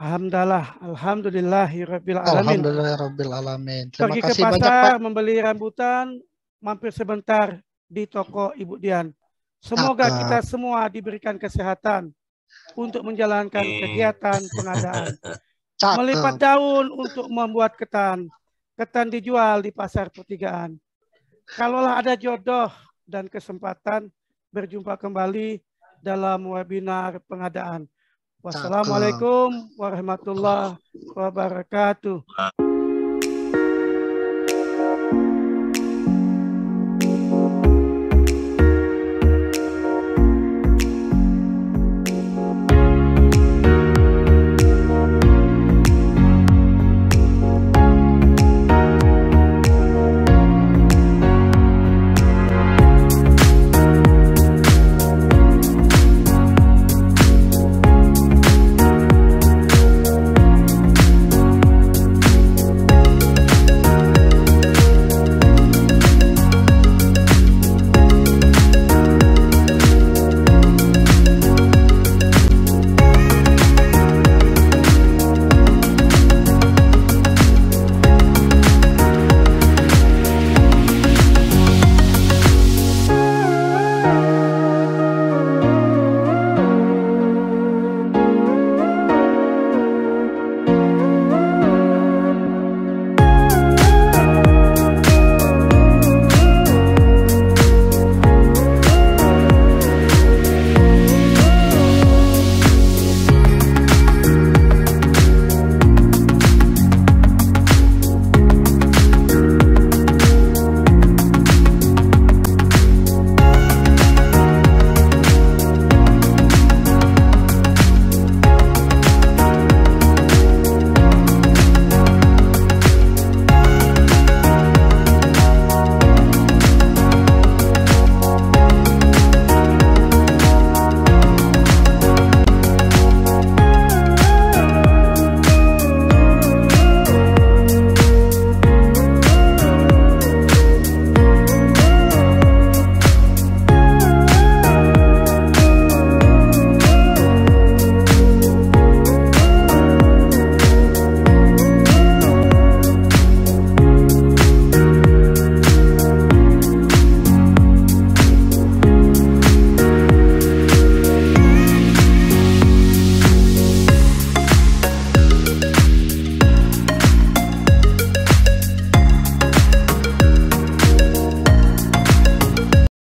Alhamdulillahirabbil alamin. Alhamdulillahirabbil alamin. Terima kasih ke pasar, Pak. Membeli rambutan, mampir sebentar di toko Ibu Dian. Semoga kita semua diberikan kesehatan untuk menjalankan kegiatan pengadaan. Melipat daun untuk membuat ketan. Ketan dijual di pasar pertigaan. Kalaulah ada jodoh dan kesempatan, berjumpa kembali dalam webinar pengadaan. Wassalamualaikum warahmatullahi wabarakatuh.